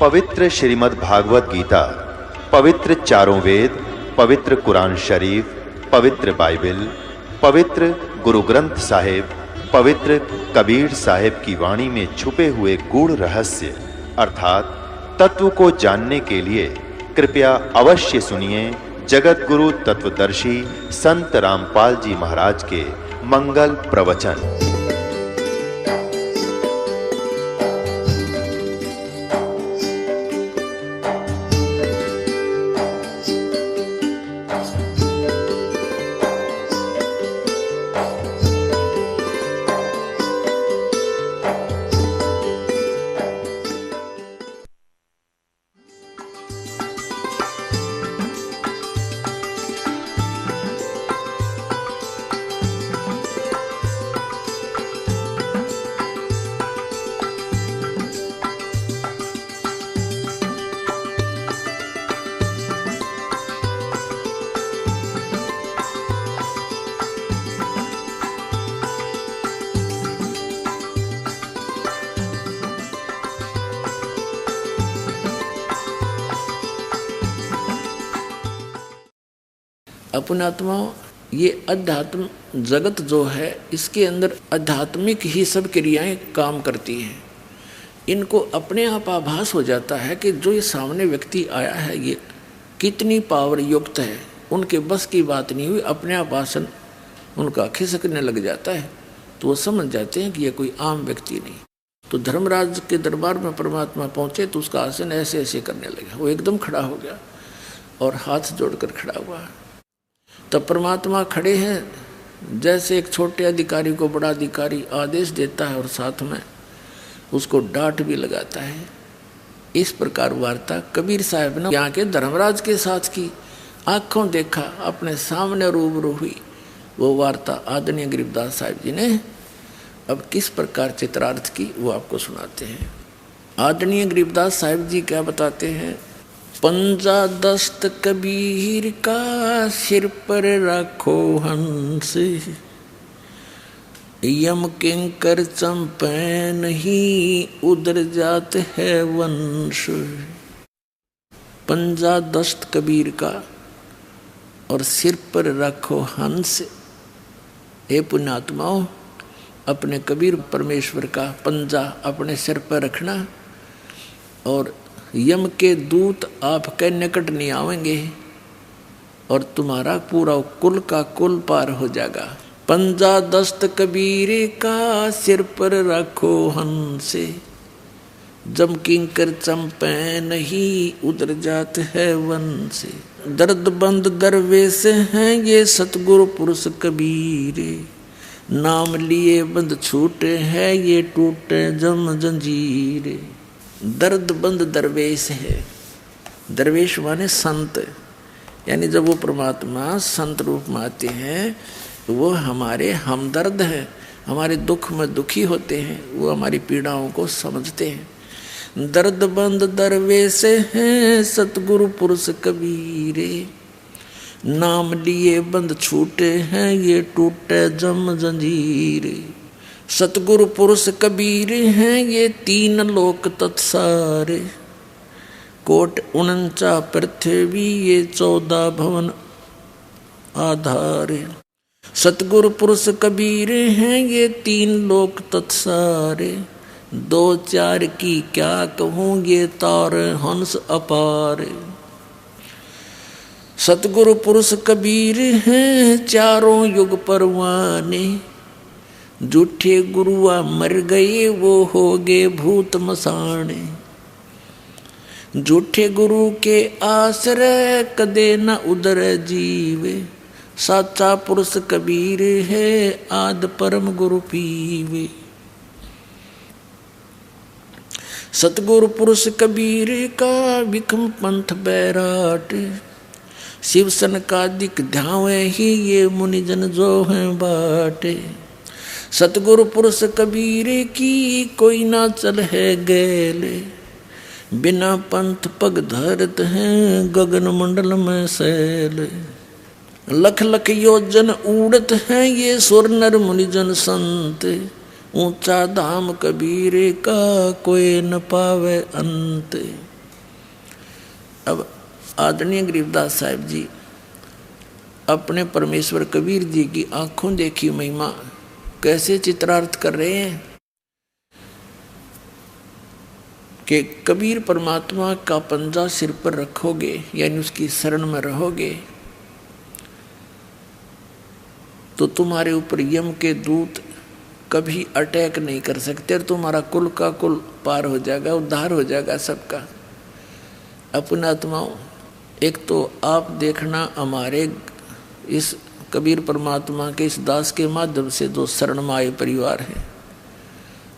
पवित्र श्रीमद् भागवत गीता, पवित्र चारों वेद, पवित्र कुरान शरीफ, पवित्र बाइबल, पवित्र गुरु ग्रंथ साहिब, पवित्र कबीर साहिब की वाणी में छुपे हुए गूढ़ रहस्य अर्थात तत्व को जानने के लिए कृपया अवश्य सुनिए जगत गुरु तत्वदर्शी संत रामपाल जी महाराज के मंगल प्रवचन। अपनात्मा ये अध्यात्म जगत जो है इसके अंदर आध्यात्मिक ही सब क्रियाएं काम करती हैं। इनको अपने आप आभास हो जाता है कि जो ये सामने व्यक्ति आया है ये कितनी पावर युक्त है, उनके बस की बात नहीं हुई, अपने आप आसन उनका खिसकने लग जाता है तो वो समझ जाते हैं कि ये कोई आम व्यक्ति नहीं। तो धर्मराज के दरबार में परमात्मा पहुँचे तो उसका आसन ऐसे ऐसे करने लगा, वो एकदम खड़ा हो गया और हाथ जोड़कर खड़ा हुआ। तब परमात्मा खड़े हैं जैसे एक छोटे अधिकारी को बड़ा अधिकारी आदेश देता है और साथ में उसको डांट भी लगाता है। इस प्रकार वार्ता कबीर साहब ने यहाँ के धर्मराज के साथ की, आंखों देखा, अपने सामने रूबरू हुई। वो वार्ता आदरणीय गरीबदास साहिब जी ने अब किस प्रकार चित्रार्थ की वो आपको सुनाते हैं। आदरणीय गरीबदास साहिब जी क्या बताते हैं। पंजा दस्त कबीर का सिर पर रखो हंस, यम किंकर चंपै नहीं उधर जात है वंश। पंजा दस्त कबीर का और सिर पर रखो हंस। हे पुण्यात्माओं, अपने कबीर परमेश्वर का पंजा अपने सिर पर रखना और यम के दूत आपके निकट नहीं आवेंगे और तुम्हारा पूरा कुल का कुल पार हो जाएगा। पंजा दस्त कबीर का सिर पर रखो हंसे, जम किंकर चंपै नहीं उधर जात है वन से। दर्द बंद दरवेश हैं ये सतगुरु पुरुष कबीर, नाम लिए बंद छूटे हैं ये टूटे जम जंजीर। दर्द बंद दरवेश है, दरवेश माने संत, यानी जब वो परमात्मा संत रूप में आते हैं तो वो हमारे हमदर्द हैं, हमारे दुख में दुखी होते हैं, वो हमारी पीड़ाओं को समझते हैं। दर्द बंद दरवेश हैं सतगुरु पुरुष कबीरे, नाम लिए बंद छूटे हैं ये टूटे जम जंजीरे। सतगुरु पुरुष कबीर हैं ये तीन लोक तत्सारे, कोट 49 पृथ्वी ये 14 भवन आधारे। सतगुरु पुरुष कबीर हैं ये तीन लोक तत्सारे, 2-4 की क्या कहूँ ये तार हंस अपारे। सतगुरु पुरुष कबीर हैं चारों युग परवाने, झूठे गुरुआ मर गए वो हो गए भूत मसाने। झूठे गुरु के आश्रय कदे न उदर जीवे, साचा पुरुष कबीर है आद परम गुरु पीवे। सतगुरु पुरुष कबीर का विखम पंथ बैराट, शिव सन का दिक ध्यावे ही ये मुनिजन जो है बाटे। सतगुरु पुरुष कबीर की कोई ना चल है गैले, बिना पंथ पग धरत हैं गगन मंडल में सैल। लख लख योजन उड़त हैं ये सुर नर मुनिजन संत, ऊंचा धाम कबीर का कोई न पावे अंत। अब आदरणीय गरीबदास साहिब जी अपने परमेश्वर कबीर जी की आंखों देखी महिमा कैसे चित्रार्थ कर रहे हैं कि कबीर परमात्मा का पंजा सिर पर रखोगे यानी उसकी शरण में रहोगे तो तुम्हारे ऊपर यम के दूत कभी अटैक नहीं कर सकते और तुम्हारा कुल का कुल पार हो जाएगा, उद्धार हो जाएगा सबका। अपने आत्माओं, एक तो आप देखना हमारे इस कबीर परमात्मा के इस दास के माध्यम से जो शरण में आए परिवार है,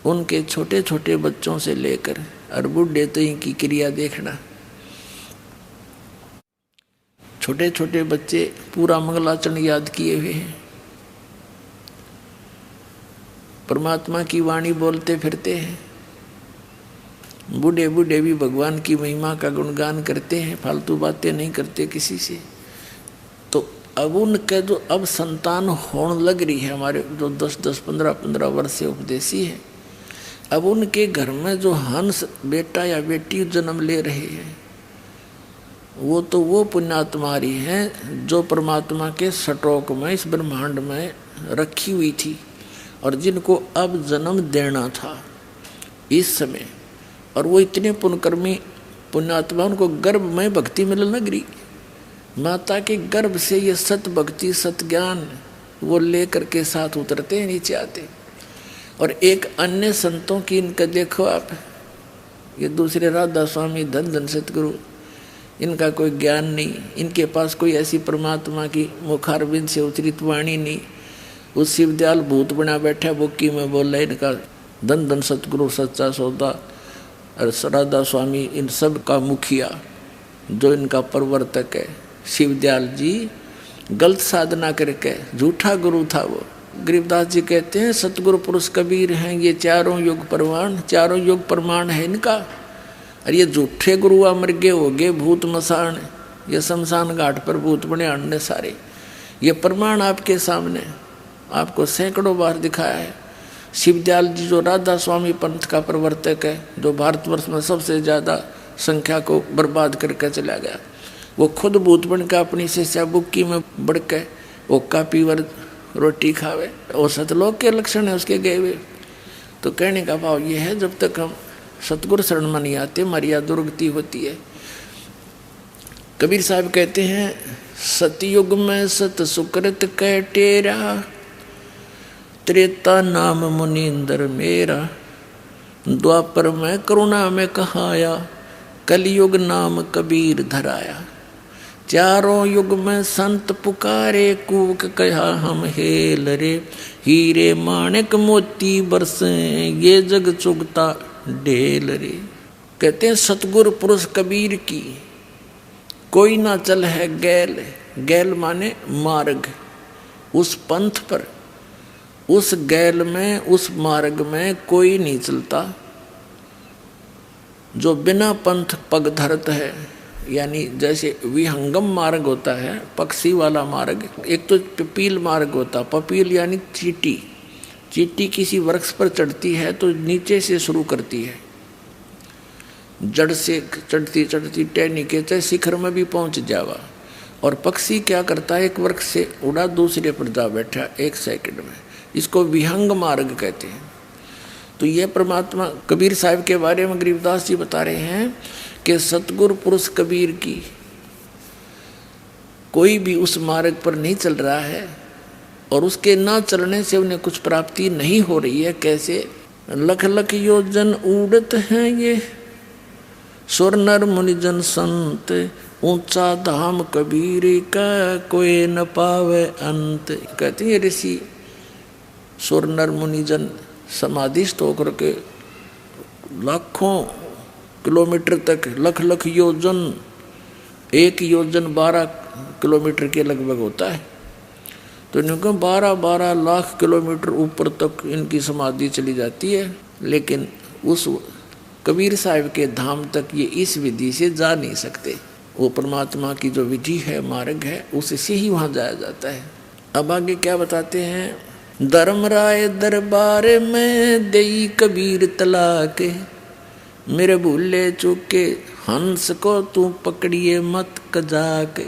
उनके छोटे छोटे बच्चों से लेकर और बुढ़े तक की क्रिया देखना। छोटे छोटे बच्चे पूरा मंगलाचरण याद किए हुए हैं, परमात्मा की वाणी बोलते फिरते हैं। बूढ़े बूढ़े भी भगवान की महिमा का गुणगान करते हैं, फालतू बातें नहीं करते किसी से। तो अब उनके जो अब संतान होने लग रही है, हमारे जो 10-10, 15-15 वर्ष से उपदेशी है, अब उनके घर में जो हंस बेटा या बेटी जन्म ले रहे हैं वो पुण्यात्मारी हैं जो परमात्मा के सटोक में इस ब्रह्मांड में रखी हुई थी और जिनको अब जन्म देना था इस समय। और वो इतने पुण्यकर्मी पुण्यात्मा, उनको गर्भ में भक्ति मिलने लग रही। माता के गर्भ से ये सत भक्ति सत ज्ञान वो लेकर के साथ उतरते हैं, नीचे आते। और एक अन्य संतों की इनका देखो आप, ये दूसरे राधा स्वामी धन धन सतगुरु, इनका कोई ज्ञान नहीं, इनके पास कोई ऐसी परमात्मा की मुखारबिंद से उतरित वाणी नहीं। उस शिवदयाल भूत बना बैठा बुक्की में बोल रहे, इनका धन धन सतगुरु सच्चा सौदा और राधा स्वामी इन सब का मुखिया जो इनका प्रवर्तक है शिवदयाल जी, गलत साधना करके झूठा गुरु था वो। गरीबदास जी कहते हैं सतगुरु पुरुष कबीर हैं ये चारों युग प्रमाण, चारों युग प्रमाण है इनका। और ये झूठे गुरु मर्गे हो गए भूत मसान, ये शमशान घाट पर भूत बने आणने सारे। ये प्रमाण आपके सामने आपको सैकड़ों बार दिखाया है। शिवदयाल जी जो राधा स्वामी पंथ का प्रवर्तक है, जो भारतवर्ष में सबसे ज़्यादा संख्या को बर्बाद करके चला गया, वो खुद भूत बन के अपनी शिष्या बुक्की में बढ़ के वो कापीवर रोटी खावे, वो सतलोक के लक्षण है उसके गए हुए। तो कहने का भाव ये है, जब तक हम सतगुरु शरण में नहीं आते हमारी दुर्गति होती है। कबीर साहब कहते हैं सतयुग में सत सुकृत कै टेरा, त्रेता नाम मुनींद्र मेरा, द्वापर में करुणा में कहाया, कलयुग नाम कबीर धराया। चारों युग में संत पुकारे कूक कहा हम हेल रे, हीरे माणिक मोती बरसे ये जग चुगता ढेल रे। कहते हैं सतगुरु पुरुष कबीर की कोई ना चल है गैल, गैल माने मार्ग, उस पंथ पर उस गैल में उस मार्ग में कोई नहीं चलता जो बिना पंथ पग धरत है। यानी जैसे विहंगम मार्ग होता है पक्षी वाला मार्ग, एक तो पपील मार्ग होता, पपील यानी चींटी, चींटी किसी वृक्ष पर चढ़ती है तो नीचे से शुरू करती है, जड़ से चढ़ती चढ़ती टहनी के चाहे शिखर में भी पहुंच जावा। और पक्षी क्या करता है, एक वृक्ष से उड़ा दूसरे पर जा बैठा 1 सेकंड में, इसको विहंग मार्ग कहते हैं। तो ये परमात्मा कबीर साहब के बारे में गरीबदास जी बता रहे हैं कि सतगुरु पुरुष कबीर की कोई भी उस मार्ग पर नहीं चल रहा है और उसके ना चलने से उन्हें कुछ प्राप्ति नहीं हो रही है। कैसे? लख लख योजन उड़त हैं ये सुर नर मुनिजन संत, ऊंचा धाम कबीर का कोई न पावे अंत। कहते हैं ऋषि सुर नर मुनिजन समाधिस्थ होकर के लाखों किलोमीटर तक, लख लख योजन, 1 योजन 12 किलोमीटर के लगभग होता है, तो इनको 12-12 लाख किलोमीटर ऊपर तक इनकी समाधि चली जाती है। लेकिन उस कबीर साहब के धाम तक ये इस विधि से जा नहीं सकते। वो परमात्मा की जो विधि है, मार्ग है, उससे ही वहाँ जाया जाता है। अब आगे क्या बताते हैं धर्मराय दरबार में देई कबीर तलाके, मेरे भूले चूके हंस को तू पकड़िए मत कजाके।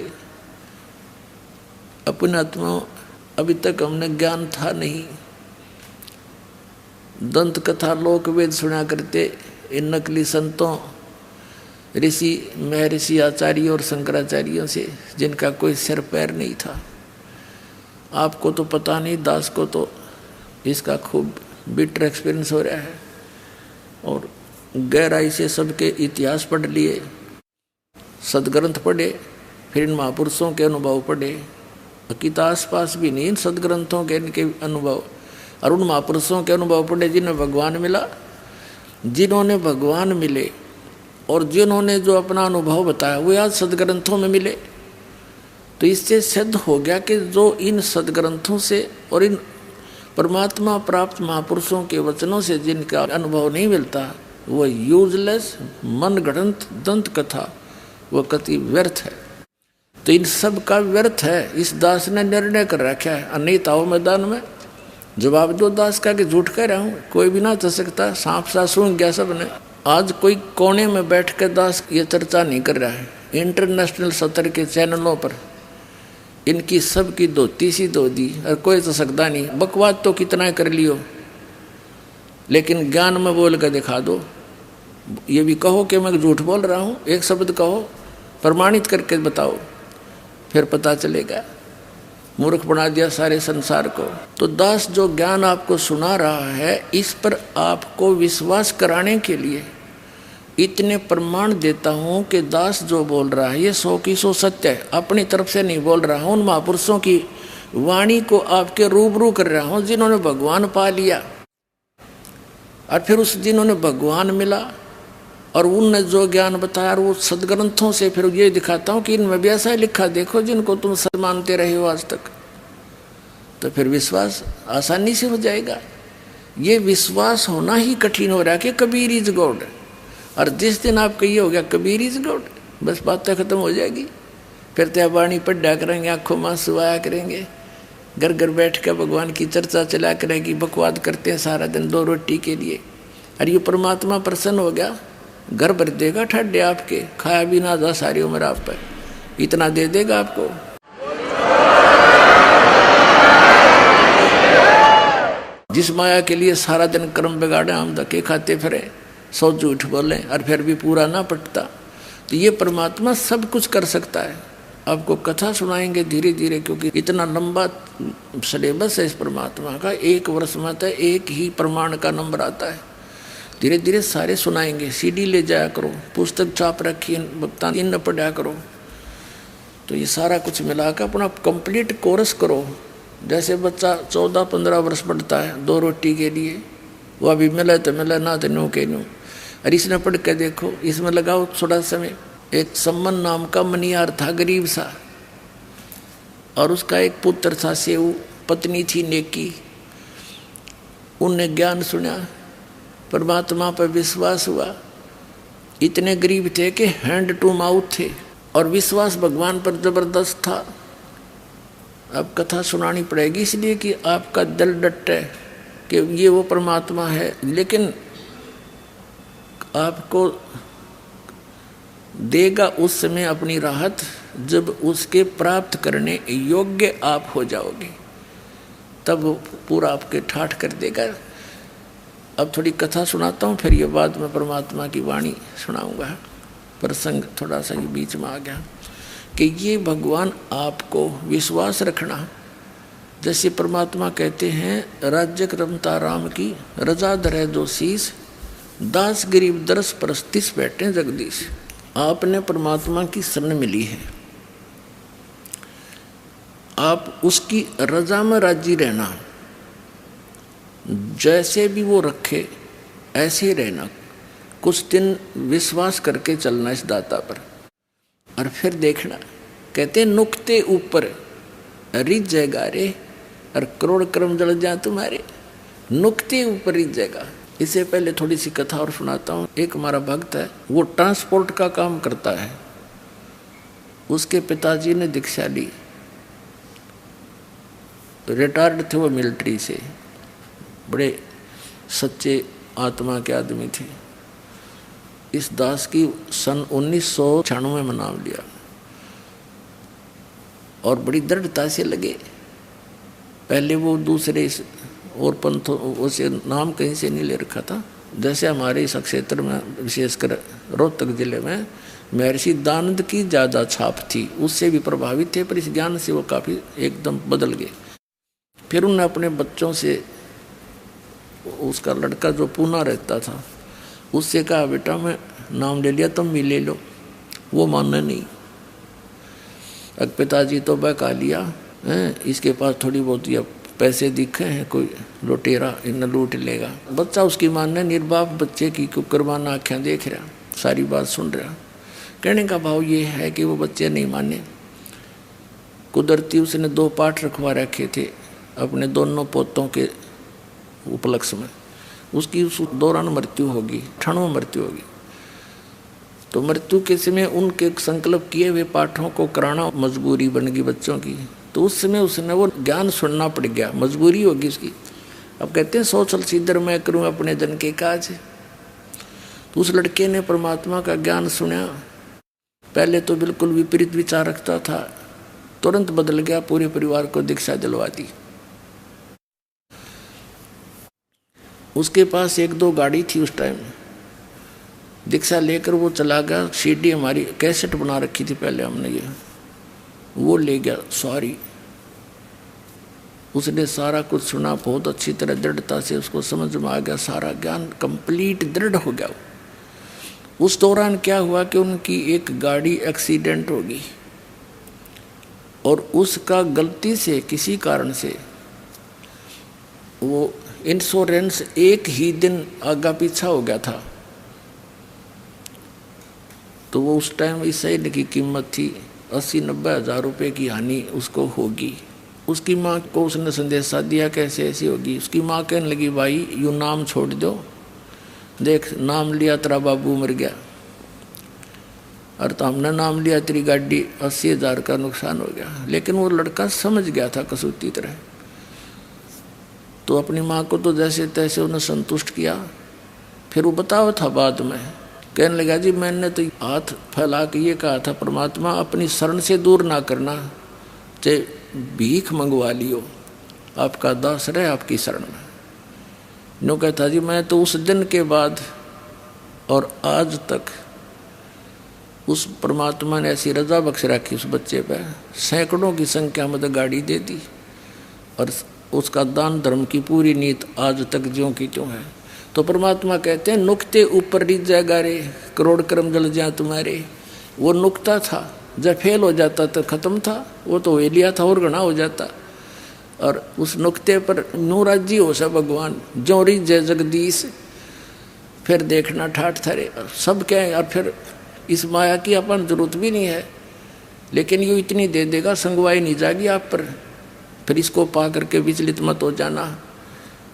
अपने आत्मा अभी तक हमने ज्ञान था नहीं, दंत कथा लोक वेद सुना करते इन नकली संतों, ऋषि महर्षि आचार्यों और शंकराचार्यों से, जिनका कोई सिर पैर नहीं था। आपको तो पता नहीं, दास को तो इसका खूब बिटर एक्सपीरियंस हो रहा है और गहराई से सबके इतिहास पढ़ लिए, सदग्रंथ पढ़े, फिर इन महापुरुषों के अनुभव पढ़े। गीता आसपास भी नहीं, इन सदग्रंथों के इनके अनुभव और उन महापुरुषों के अनुभव पढ़े जिन्हें भगवान मिला, जिन्होंने भगवान मिले और जिन्होंने जो अपना अनुभव बताया वो आज सदग्रंथों में मिले। तो इससे सिद्ध हो गया कि जो इन सदग्रंथों से और इन परमात्मा प्राप्त महापुरुषों के वचनों से जिनका अनुभव नहीं मिलता, वो यूजलेस मनगढ़ंत दंत कथा वो कति व्यर्थ है। तो इन सब का व्यर्थ है। इस दास ने निर्णय कर रखा है, अनेताओं मैदान में जवाब दो दास का कि झूठ कह रहा हूँ, कोई भी ना चल सकता, सांप सा सूंघ गया सबने। आज कोई कोने में बैठ कर दास ये चर्चा नहीं कर रहा है, इंटरनेशनल स्तर के चैनलों पर इनकी सब की धोती सी धो दी और कोई तो सकता नहीं। बकवाद तो कितना कर लियो, लेकिन ज्ञान में बोल कर दिखा दो। ये भी कहो कि मैं झूठ बोल रहा हूँ, एक शब्द कहो, प्रमाणित करके बताओ, फिर पता चलेगा। मूर्ख बना दिया सारे संसार को। तो दास जो ज्ञान आपको सुना रहा है, इस पर आपको विश्वास कराने के लिए इतने प्रमाण देता हूँ कि दास जो बोल रहा है ये 100 की 100 सत्य है। अपनी तरफ से नहीं बोल रहा हूँ, उन महापुरुषों की वाणी को आपके रूबरू कर रहा हूँ जिन्होंने भगवान पा लिया और फिर उस जिन्होंने भगवान मिला और उनने जो ज्ञान बताया वो सदग्रंथों से फिर ये दिखाता हूँ कि इनमें भी ऐसा लिखा, देखो जिनको तुम सच मानते रहे हो आज तक। तो फिर विश्वास आसानी से हो जाएगा। ये विश्वास होना ही कठिन हो रहा है कि कबीर इज गॉड, और जिस दिन आपका ये हो गया कबीर इज गॉड, बस बातें खत्म हो जाएगी। फिर तो वाणी पढ़ा करेंगे, आंखों में आंसू आया करेंगे, घर घर बैठ कर भगवान की चर्चा चला करेगी। बकवाद करते हैं सारा दिन 2 रोटी के लिए, और ये परमात्मा प्रसन्न हो गया, घर भर देगा ठड्डे आपके, खाया भी ना जा सारी उम्र आप पर, इतना दे देगा आपको। जिस माया के लिए सारा दिन कर्म बिगाड़े, हम धक्के खाते फिरे, 100 झूठ बोले और फिर भी पूरा ना पटता, तो ये परमात्मा सब कुछ कर सकता है। आपको कथा सुनाएंगे धीरे धीरे, क्योंकि इतना लंबा सिलेबस है इस परमात्मा का। 1 वर्ष में तो एक ही प्रमाण का नंबर आता है। धीरे धीरे सारे सुनाएंगे। CD ले जाया करो, पुस्तक छाप रखी भक्तान इन पढ़ा करो। तो ये सारा कुछ मिला कर अपना कंप्लीट कोर्स करो। जैसे बच्चा 14-15 वर्ष पढ़ता है 2 रोटी के लिए, वो अभी मिले तो मिले, ना तो न्यू के न्यू। और इसने पढ़ के देखो, इसमें लगाओ थोड़ा समय। एक सम्मन नाम का मनियार था, गरीब सा, और उसका एक पुत्र था सेऊ, पत्नी थी नेकी। उनने ज्ञान सुना, परमात्मा पर विश्वास हुआ। इतने गरीब थे कि हैंड टू माउथ थे, और विश्वास भगवान पर जबरदस्त था। अब कथा सुनानी पड़ेगी इसलिए कि आपका दिल डटे कि ये वो परमात्मा है, लेकिन आपको देगा उस समय अपनी राहत जब उसके प्राप्त करने योग्य आप हो जाओगे, तब वो पूरा आपके ठाठ कर देगा। अब थोड़ी कथा सुनाता हूँ, फिर ये बाद में परमात्मा की वाणी सुनाऊंगा। प्रसंग थोड़ा सा ये बीच में आ गया कि ये भगवान आपको विश्वास रखना। जैसे परमात्मा कहते हैं, राज्य रमता राम की रजा धरे जो शीस, दास गरीब दरस परस्तिस बैठे जगदीश। आपने परमात्मा की शरण मिली है, आप उसकी रजा में राजी रहना, जैसे भी वो रखे ऐसे ही रहना। कुछ दिन विश्वास करके चलना इस दाता पर, और फिर देखना। कहते नुक्ते ऊपर रिझ जाएगा रे, और करोड़ कर्म जल जाए तुम्हारे। नुक्ते ऊपर रिझ जाएगा। इससे पहले थोड़ी सी कथा और सुनाता हूँ। एक हमारा भक्त है, वो ट्रांसपोर्ट का काम करता है। उसके पिताजी ने दीक्षा ली, रिटायर्ड थे वो मिलिट्री से, बड़े सच्चे आत्मा के आदमी थे। इस दास की सन 1996 में नाम लिया और बड़ी दृढ़ता से लगे। पहले वो दूसरे और पंथों से नाम कहीं से नहीं ले रखा था। जैसे हमारे इस क्षेत्र में विशेषकर रोहतक जिले में महर्षि दानंद की ज़्यादा छाप थी, उससे भी प्रभावित थे, पर इस ज्ञान से वो काफ़ी एकदम बदल गए। फिर उन्होंने अपने बच्चों से, उसका लड़का जो पूना रहता था उससे कहा, बेटा मैं नाम ले लिया तुम भी ले लो। वो मानना नहीं। अब पिताजी तो बहका लिया है, इसके पास थोड़ी बहुत या पैसे दिखे हैं, कोई लुटेरा इन लूट लेगा। बच्चा उसकी मानना, निर्बाप बच्चे की कुकरमाना आँखें देख रहा, सारी बात सुन रहा। कहने का भाव ये है कि वो बच्चे नहीं माने। कुदरती उसने 2 पाठ रखवा रखे थे अपने दोनों पोतों के उपलक्ष्य में। उसकी उस दौरान मृत्यु होगी, क्षण में मृत्यु होगी। तो मृत्यु के समय उनके संकल्प किए हुए पाठों को कराना मजबूरी बन गई बच्चों की। तो उस समय उसने वो ज्ञान सुनना पड़ गया, मजबूरी होगी उसकी। अब कहते हैं सोचल सिद्धर मैं करूँ अपने जन के काज। तो उस लड़के ने परमात्मा का ज्ञान सुना। पहले तो बिल्कुल विपरीत विचार रखता था, तुरंत बदल गया, पूरे परिवार को दीक्षा दिलवा दी। उसके पास 1-2 गाड़ी थी उस टाइम। दीक्षा लेकर वो चला गया। सीडी हमारी कैसेट बना रखी थी पहले हमने, ये वो ले गया सारी। उसने सारा कुछ सुना, बहुत अच्छी तरह दृढ़ता से उसको समझ में आ गया, सारा ज्ञान कंप्लीट दृढ़ हो गया। उस दौरान क्या हुआ कि उनकी एक गाड़ी एक्सीडेंट हो गई और उसका गलती से किसी कारण से वो इंश्योरेंस एक ही दिन आगा पीछा हो गया था। तो वो उस टाइम इस शरीर की कीमत थी 80-90 हज़ार रुपये की हानि उसको होगी। उसकी माँ को उसने संदेशा दिया कैसे ऐसी होगी। उसकी माँ कहने लगी, भाई यूँ नाम छोड़ दो, देख नाम लिया तेरा बाबू मर गया, और तो हमने नाम लिया तेरी गाड़ी 80 हज़ार का नुकसान हो गया। लेकिन वो लड़का समझ गया था कसूती तरह। तो अपनी माँ को तो जैसे तैसे उन्हें संतुष्ट किया। फिर वो बताओ था बाद में, कहने लगा, जी मैंने तो हाथ फैला के ये कहा था, परमात्मा अपनी शरण से दूर ना करना, चाहे भीख मंगवा लियो, आपका दास रहे आपकी शरण में। नो कहता, जी मैं तो उस दिन के बाद और आज तक उस परमात्मा ने ऐसी रजा बख्श रखी उस बच्चे पे, सैकड़ों की संख्या में तो गाड़ी दे दी, और उसका दान धर्म की पूरी नीत आज तक ज्यों की त्यों है। तो परमात्मा कहते हैं, नुक्ते ऊपर रिझ जाएगा रे, करोड़ कर्म जल जाए तुम्हारे। वो नुक्ता था, जब फेल हो जाता तो खत्म था, वो तो वे लिया था और गणा हो जाता। और उस नुक्ते पर नूराजी हो सा भगवान, जो रिझ जय जगदीश, फिर देखना ठाठ थरे सब क्या है। और फिर इस माया की अपन जरूरत भी नहीं है, लेकिन ये इतनी दे देगा, संगवाई नहीं जाएगी आप पर। फिर इसको पा करके विचलित मत हो जाना,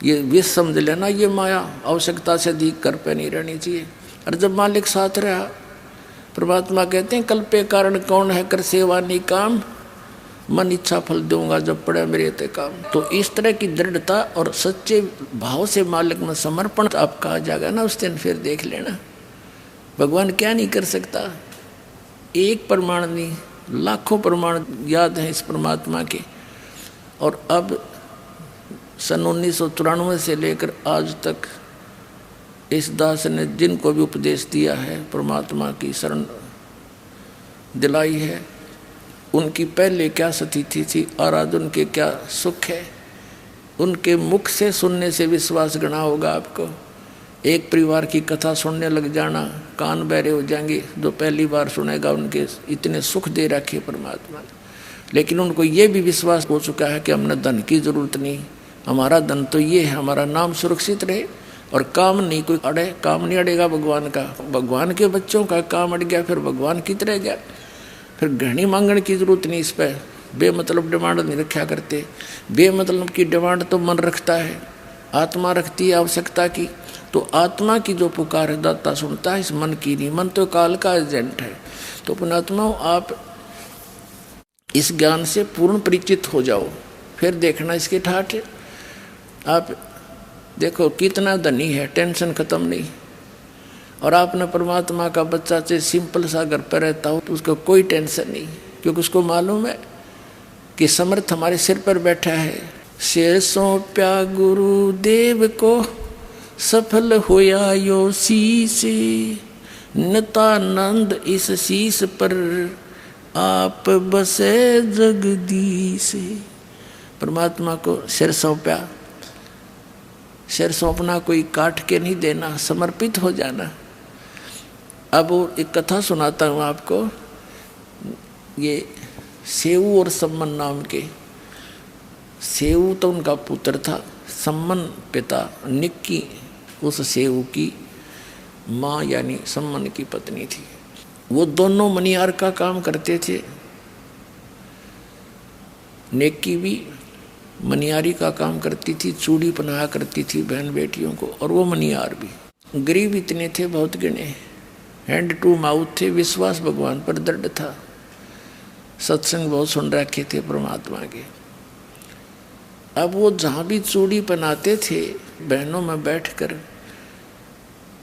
ये विष समझ लेना, ये माया आवश्यकता से अधिक कर पे नहीं रहनी चाहिए। और जब मालिक साथ रहा, परमात्मा कहते हैं, कल्पे कारण कौन है कर सेवा नहीं काम, मन इच्छा फल दूंगा जब पड़े मेरे ते काम। तो इस तरह की दृढ़ता और सच्चे भाव से मालिक में समर्पण आप कहा जाएगा ना, उस दिन फिर देख लेना भगवान क्या नहीं कर सकता। एक प्रमाण नहीं, लाखों प्रमाण याद हैं इस परमात्मा के। और अब सन 1994 से लेकर आज तक इस दास ने जिनको भी उपदेश दिया है, परमात्मा की शरण दिलाई है, उनकी पहले क्या स्थिति थी और आज उनके क्या सुख है, उनके मुख से सुनने से विश्वास गणा होगा आपको। एक परिवार की कथा सुनने लग जाना, कान बहरे हो जाएंगे। जो पहली बार सुनेगा उनके इतने सुख दे रखे परमात्मा ने। लेकिन उनको ये भी विश्वास हो चुका है कि हमने धन की जरूरत नहीं, हमारा धन तो ये है, हमारा नाम सुरक्षित रहे और काम नहीं कोई अड़े। काम नहीं अड़ेगा भगवान का, भगवान के बच्चों का काम अड़ गया फिर भगवान कितने गया। फिर घनी मांगने की जरूरत नहीं, इस पर बेमतलब डिमांड नहीं रखा करते। बेमतलब की डिमांड तो मन रखता है, आत्मा रखती है आवश्यकता की। तो आत्मा की जो पुकार है दाता सुनता है, इस मन की नहीं। मन तो काल का एजेंट है। तो पुणात्मा आप इस ज्ञान से पूर्ण परिचित हो जाओ फिर देखना इसकी ठाठ। आप देखो कितना धनी है, टेंशन खत्म नहीं। और आपने परमात्मा का बच्चा चाहे सिंपल सा घर पर रहता हो तो उसको कोई टेंशन नहीं, क्योंकि उसको मालूम है कि समर्थ हमारे सिर पर बैठा है। शेर सौंप्या गुरुदेव को, सफल होया यो शीश, नितानंद इस शीश पर आप बसे जगदीश। परमात्मा को सिर सौंपा। सिर सौंपना कोई काट के नहीं देना, समर्पित हो जाना। अब एक कथा सुनाता हूँ आपको। ये सेऊ और सम्मन नाम के, सेऊ तो उनका पुत्र था, सम्मन पिता, निक्की उस सेऊ की माँ यानी सम्मन की पत्नी थी। वो दोनों मनियार का काम करते थे। निक्की भी मनियारी का काम करती थी, चूड़ी पहनाया करती थी बहन बेटियों को, और वो मनियार भी। गरीब इतने थे, बहुत गिने, हैंड टू माउथ थे, विश्वास भगवान पर दृढ़ था, सत्संग बहुत सुन रखे थे परमात्मा के। अब वो जहाँ भी चूड़ी पहनाते थे बहनों में बैठकर,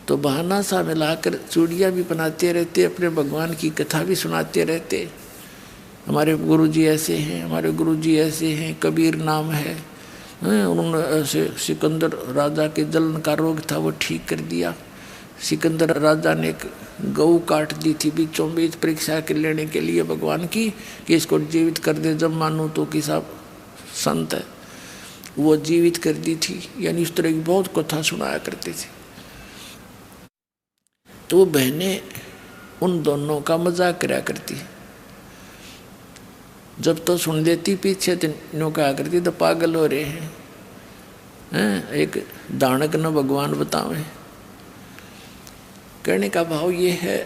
तो बहाना सा मिलाकर चूड़ियाँ भी पहनाते रहते, अपने भगवान की कथा भी सुनाते रहते। हमारे गुरुजी ऐसे हैं, हमारे गुरुजी ऐसे हैं, कबीर नाम है, उन्होंने ऐसे सिकंदर राजा के जलन का रोग था वो ठीक कर दिया। सिकंदर राजा ने एक गऊ काट दी थी बीचों बीच परीक्षा के लेने के लिए भगवान की, कि इसको जीवित कर दे, जब मानूं तो कि साहब संत है, वो जीवित कर दी थी। यानी इस तरह की बहुत कथा सुनाया करते थे। तो बहनें उन दोनों का मजाक करा करती, जब तो सुन लेती पीछे तो कहा करती तो पागल हो रहे हैं, एक दानक न भगवान बतावे। कहने का भाव ये है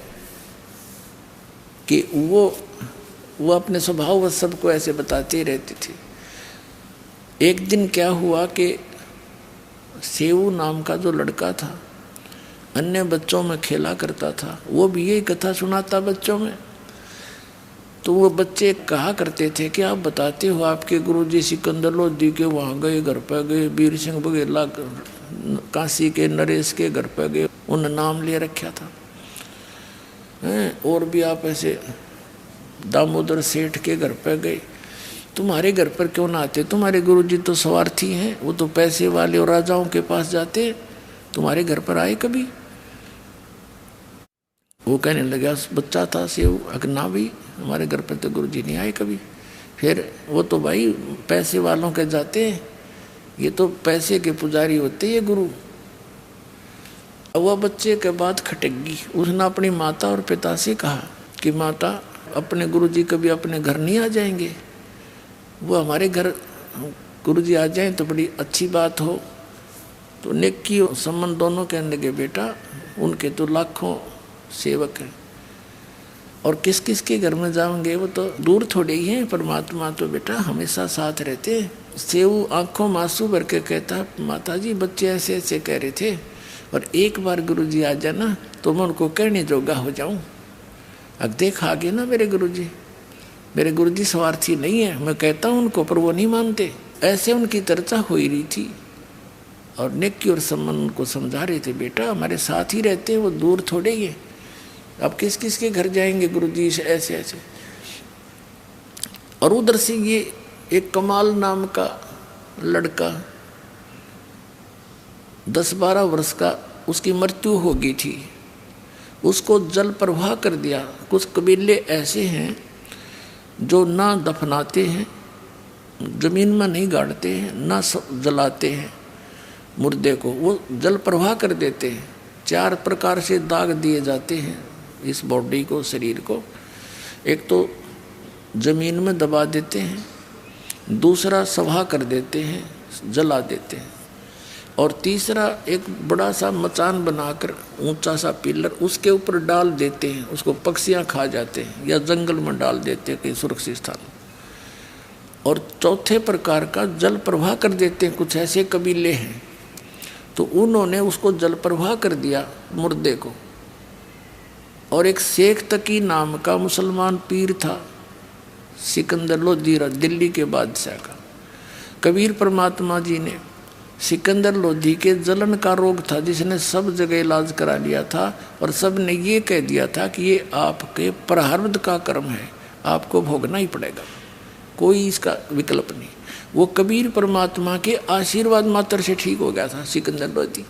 कि वो अपने स्वभाव व सबको ऐसे बताते रहते थे। एक दिन क्या हुआ कि सेऊ नाम का जो लड़का था अन्य बच्चों में खेला करता था, वो भी यही कथा सुनाता बच्चों में। तो वो बच्चे कहा करते थे कि आप बताते हो आपके गुरुजी सिकंदर लोधी के वहाँ गए, घर पर गए, वीर सिंह बघेला काशी के नरेश के घर पर गए, उन नाम ले रखा था। और भी आप ऐसे दामोदर सेठ के घर पर गए, तुम्हारे घर पर क्यों ना आते? तुम्हारे गुरुजी तो स्वार्थी हैं, वो तो पैसे वाले और राजाओं के पास जाते, तुम्हारे घर पर आए कभी? वो कहने लगा बच्चा था सेऊ, ना भी हमारे घर पर तो गुरुजी नहीं आए कभी। फिर वो तो भाई पैसे वालों के जाते हैं, ये तो पैसे के पुजारी होते ये गुरु। अब वह बच्चे के बाद खटकी, उसने अपनी माता और पिता से कहा कि माता अपने गुरुजी कभी अपने घर नहीं आ जाएंगे? वो हमारे घर गुरुजी आ जाएं तो बड़ी अच्छी बात हो। तो नेकी और सम्मान दोनों कहने लगे बेटा उनके तो लाखों सेवक हैं, और किस किस के घर में जाओगे, वो तो दूर थोड़े ही हैं, परमात्मा तो बेटा हमेशा साथ रहते हैं। सेऊ आंखों में आंसू भर के कहता माता जी बच्चे ऐसे ऐसे कह रहे थे, और एक बार गुरुजी आ जाना तो मैं उनको कहने जोगा हो जाऊं। अब देख आगे ना मेरे गुरुजी स्वार्थी नहीं है, मैं कहता हूं उनको पर वो नहीं मानते। ऐसे उनकी चर्चा हो ही रही थी, और नेकी और सम्मान उनको समझा रहे थे बेटा हमारे साथ ही रहते हैं, वो दूर थोड़े ही है, अब किस किस के घर जाएंगे गुरुजी से ऐसे ऐसे। और उधर से ये एक कमाल नाम का लड़का 10-12 वर्ष का, उसकी मृत्यु हो गई थी, उसको जल प्रवाह कर दिया। कुछ कबीले ऐसे हैं जो ना दफनाते हैं, जमीन में नहीं गाड़ते हैं, ना जलाते हैं मुर्दे को, वो जल प्रवाह कर देते हैं। 4 प्रकार से दाग दिए जाते हैं इस बॉडी को, शरीर को। एक तो जमीन में दबा देते हैं, दूसरा सभा कर देते हैं, जला देते हैं, और तीसरा एक बड़ा सा मचान बनाकर ऊंचा सा पिलर उसके ऊपर डाल देते हैं, उसको पक्षियां खा जाते हैं, या जंगल में डाल देते हैं कहीं सुरक्षित स्थान। और चौथे प्रकार का जल प्रवाह कर देते हैं। कुछ ऐसे कबीले हैं तो उन्होंने उसको जल प्रवाह कर दिया मुर्दे को। और एक शेख तकी नाम का मुसलमान पीर था, सिकंदर लोधी दिल्ली के बादशाह का, कबीर परमात्मा जी ने सिकंदर लोधी के जलन का रोग था, जिसने सब जगह इलाज करा लिया था, और सब ने ये कह दिया था कि ये आपके प्रारब्ध का कर्म है, आपको भोगना ही पड़ेगा, कोई इसका विकल्प नहीं। वो कबीर परमात्मा के आशीर्वाद मात्र से ठीक हो गया था सिकंदर लोधी।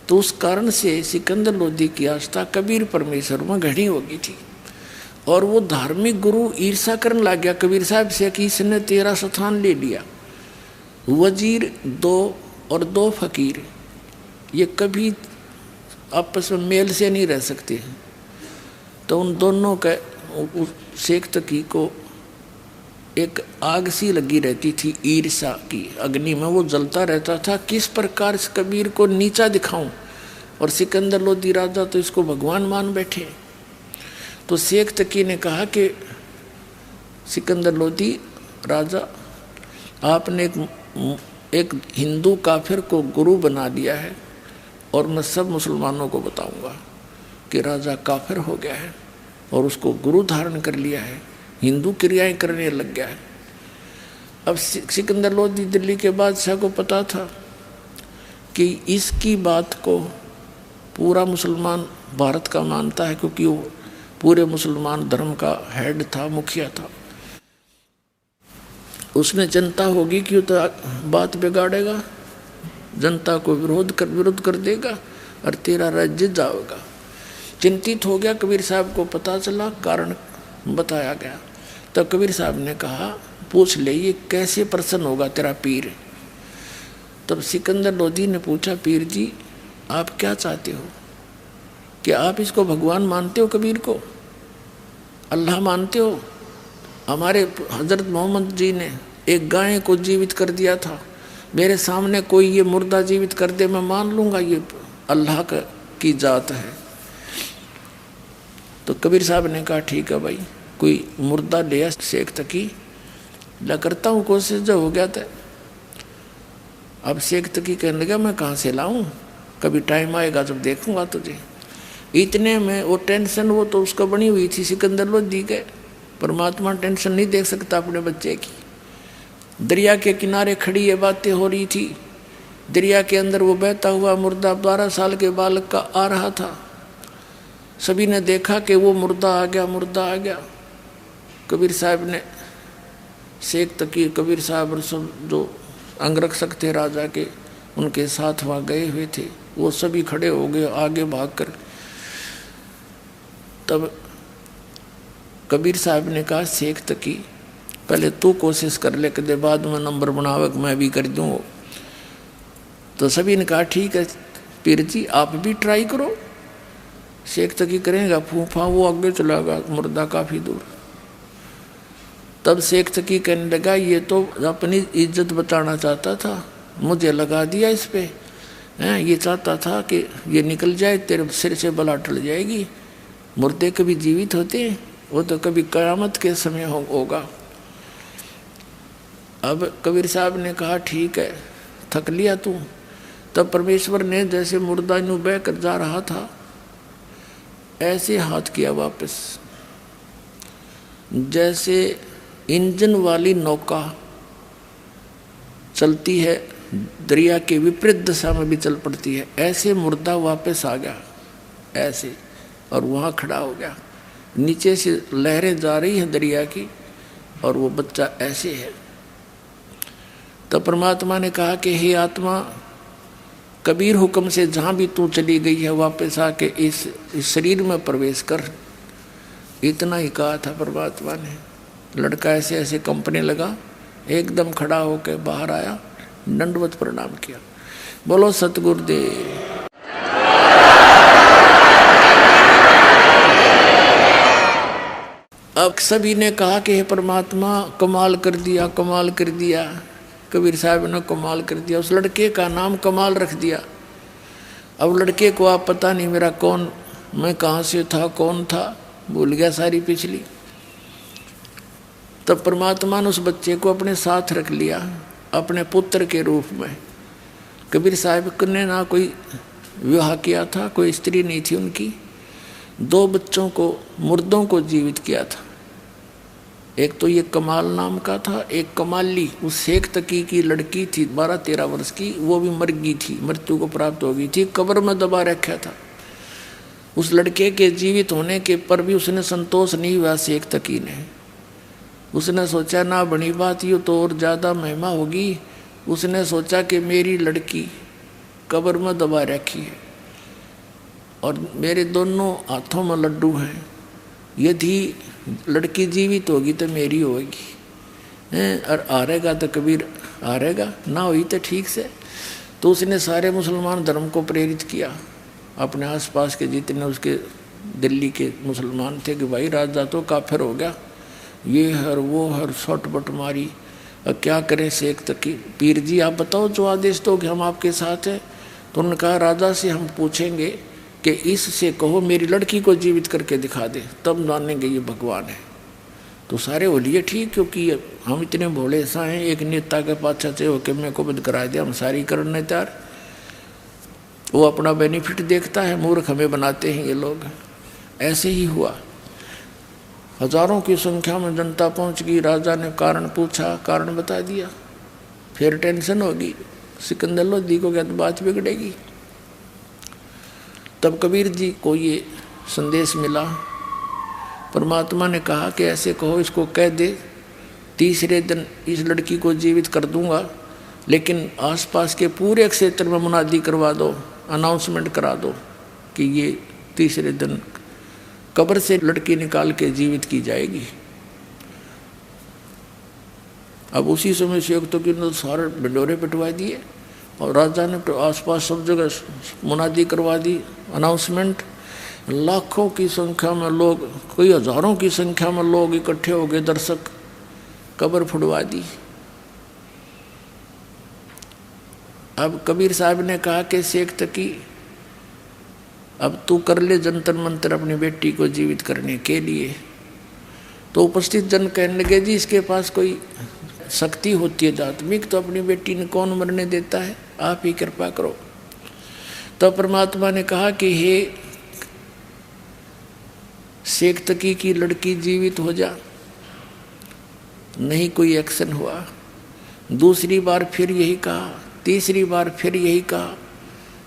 तो उस कारण से सिकंदर लोधी की आस्था कबीर परमेश्वर में घड़ी हो गई थी। और वो धार्मिक गुरु ईर्षा करने लग गया कबीर साहब से कि इसने तेरा स्थान ले लिया। वजीर दो और दो फकीर ये कभी आपस में मेल से नहीं रह सकते हैं। तो उन दोनों के शेख तकी को एक आग सी लगी रहती थी, ईर्षा की अग्नि में वो जलता रहता था, किस प्रकार से कबीर को नीचा दिखाऊं। और सिकंदर लोधी राजा तो इसको भगवान मान बैठे। तो शेख तकी ने कहा कि सिकंदर लोधी राजा, आपने एक हिंदू काफिर को गुरु बना दिया है, और मैं सब मुसलमानों को बताऊंगा कि राजा काफिर हो गया है और उसको गुरु धारण कर लिया है, हिंदू क्रियाएं करने लग गया है। अब सिकंदर लोधी दिल्ली के बादशाह को पता था कि इसकी बात को पूरा मुसलमान भारत का मानता है, क्योंकि वो पूरे मुसलमान धर्म का हेड था, मुखिया था। उसने जनता होगी कि तो बात बिगाड़ेगा, जनता को विरोध कर देगा और तेरा राज्य जाएगा। चिंतित हो गया। कबीर साहब को पता चला, कारण बताया गया। तब कबीर साहब ने कहा, पूछ ले ये कैसे प्रसन्न होगा तेरा पीर। तब सिकंदर लोधी ने पूछा, पीर जी आप क्या चाहते हो? कि आप इसको भगवान मानते हो, कबीर को अल्लाह मानते हो? हमारे हजरत मोहम्मद जी ने एक गाय को जीवित कर दिया था, मेरे सामने कोई ये मुर्दा जीवित कर दे, मैं मान लूँगा ये अल्लाह की जात है। तो कबीर साहब ने कहा ठीक है भाई, कोई मुर्दा लिया शेख तकी, ला करता हूँ कोशिश, जो हो गया था। अब शेख तकी कहने लगा मैं कहाँ से लाऊं, कभी टाइम आएगा जब देखूंगा तुझे। इतने में वो टेंशन, वो तो उसका बनी हुई थी सिकंदर लोधी के। परमात्मा टेंशन नहीं देख सकता अपने बच्चे की। दरिया के किनारे खड़ी ये बातें हो रही थी। दरिया के अंदर वो बहता हुआ मुर्दा 12 साल के बालक का आ रहा था। सभी ने देखा कि वो मुर्दा आ गया, मुर्दा आ गया। कबीर साहब ने शेख तकी, कबीर साहब और सब जो अंगरक्षक थे राजा के, उनके साथ वहाँ गए हुए थे, वो सभी खड़े हो गए आगे भागकर। तब कबीर साहब ने कहा, शेख तकी पहले तू कोशिश कर ले, कदे बाद में नंबर बनावक मैं भी कर दूँ। तो सभी ने कहा ठीक है पीर जी आप भी ट्राई करो। शेख तकी करेगा फूफा, वो आगे चला गया मुर्दा काफ़ी दूर। तब शेख तकी कहने लगा ये तो अपनी इज्जत बचाना चाहता था, मुझे लगा दिया इस पे। ये चाहता था कि ये निकल जाए, तेरे सिर से बला टल जाएगी। मुर्दे कभी जीवित होते हैं, वो तो कभी कयामत के समय होगा। अब कबीर साहब ने कहा ठीक है, थक लिया तू। तब परमेश्वर ने जैसे मुर्दा यूं बह कर जा रहा था, ऐसे हाथ किया वापस, जैसे इंजन वाली नौका चलती है दरिया के विपरीत दिशा में भी चल पड़ती है, ऐसे मुर्दा वापस आ गया ऐसे, और वहाँ खड़ा हो गया। नीचे से लहरें जा रही हैं दरिया की, और वो बच्चा ऐसे है। तो परमात्मा ने कहा कि हे आत्मा, कबीर हुक्म से जहाँ भी तू चली गई है वापस आके इस शरीर में प्रवेश कर। इतना ही कहा था परमात्मा ने। लड़का ऐसे ऐसे कंपने लगा, एकदम खड़ा होकर बाहर आया, दंडवत प्रणाम किया। बोलो सतगुरुदेव। अब सभी ने कहा कि हे परमात्मा कमाल कर दिया, कमाल कर दिया। कबीर साहब ने कमाल कर दिया। उस लड़के का नाम कमाल रख दिया। अब लड़के को आप पता नहीं मेरा कौन, मैं कहाँ से था, कौन था, भूल गया सारी पिछली। तब परमात्मा ने उस बच्चे को अपने साथ रख लिया, अपने पुत्र के रूप में। कबीर साहब ने ना कोई विवाह किया था, कोई स्त्री नहीं थी उनकी। 2 बच्चों को, मुर्दों को जीवित किया था। एक तो ये कमाल नाम का था, एक कमाली, उस शेख तकी की लड़की थी 12-13 वर्ष की, वो भी मर गई थी, मृत्यु को प्राप्त हो गई थी, कब्र में दबा रखा था। उस लड़के के जीवित होने के पर भी उसने संतोष नहीं हुआ शेख तकी ने। उसने सोचा ना बनी बात, ये तो और ज़्यादा महिमा होगी। उसने सोचा कि मेरी लड़की कब्र में दबा रखी है और मेरे दोनों हाथों में लड्डू हैं, यदि लड़की जीवित होगी तो मेरी होगी, और हारेगा तो कबीर हारेगा, ना हुई तो ठीक से। तो उसने सारे मुसलमान धर्म को प्रेरित किया, अपने आसपास के जितने उसके दिल्ली के मुसलमान थे कि भाई राजा तो काफिर हो गया, ये हर वो हर सटपट मारी, अब क्या करें शेख तकी, पीर जी आप बताओ जो आदेश दो कि हम आपके साथ हैं। तो उन्होंने कहा राजा से हम पूछेंगे कि इससे कहो मेरी लड़की को जीवित करके दिखा दे, तब मानेंगे ये भगवान है। तो सारे बोलिए ठीक, क्योंकि हम इतने भोले सा हैं, एक नेता के पाछा से होकर मेरे को बंद करा दिया, हम सारी करने तैयार। वो अपना बेनिफिट देखता है, मूर्ख हमें बनाते हैं ये लोग। ऐसे ही हुआ, हजारों की संख्या में जनता पहुंच गई। राजा ने कारण पूछा, कारण बता दिया, फिर टेंशन होगी, सिकंदर लोधी को क्या तो बात बिगड़ेगी। तब कबीर जी को ये संदेश मिला, परमात्मा ने कहा कि ऐसे कहो, इसको कह दे तीसरे दिन इस लड़की को जीवित कर दूंगा, लेकिन आसपास के पूरे क्षेत्र में मुनादी करवा दो, अनाउंसमेंट करा दो कि ये तीसरे दिन कब्र से लड़की निकाल के जीवित की जाएगी। अब उसी समय शेख तो कि सारे ढिंडोरे पिटवा दिए और राजा ने आसपास सब जगह मुनादी करवा दी, अनाउंसमेंट। लाखों की संख्या में लोग, कई हजारों की संख्या में लोग इकट्ठे हो गए, दर्शक, कब्र फुड़वा दी। अब कबीर साहब ने कहा कि शेख तकी अब तू कर ले जंतर मंतर अपनी बेटी को जीवित करने के लिए। तो उपस्थित जन कहने लगे जी इसके पास कोई शक्ति होती है आत्मिक, तो अपनी बेटी ने कौन मरने देता है, आप ही कृपा करो। तो परमात्मा ने कहा कि हे शेख तकी की लड़की जीवित हो जा। नहीं कोई एक्शन हुआ। दूसरी बार फिर यही कहा, तीसरी बार फिर यही कहा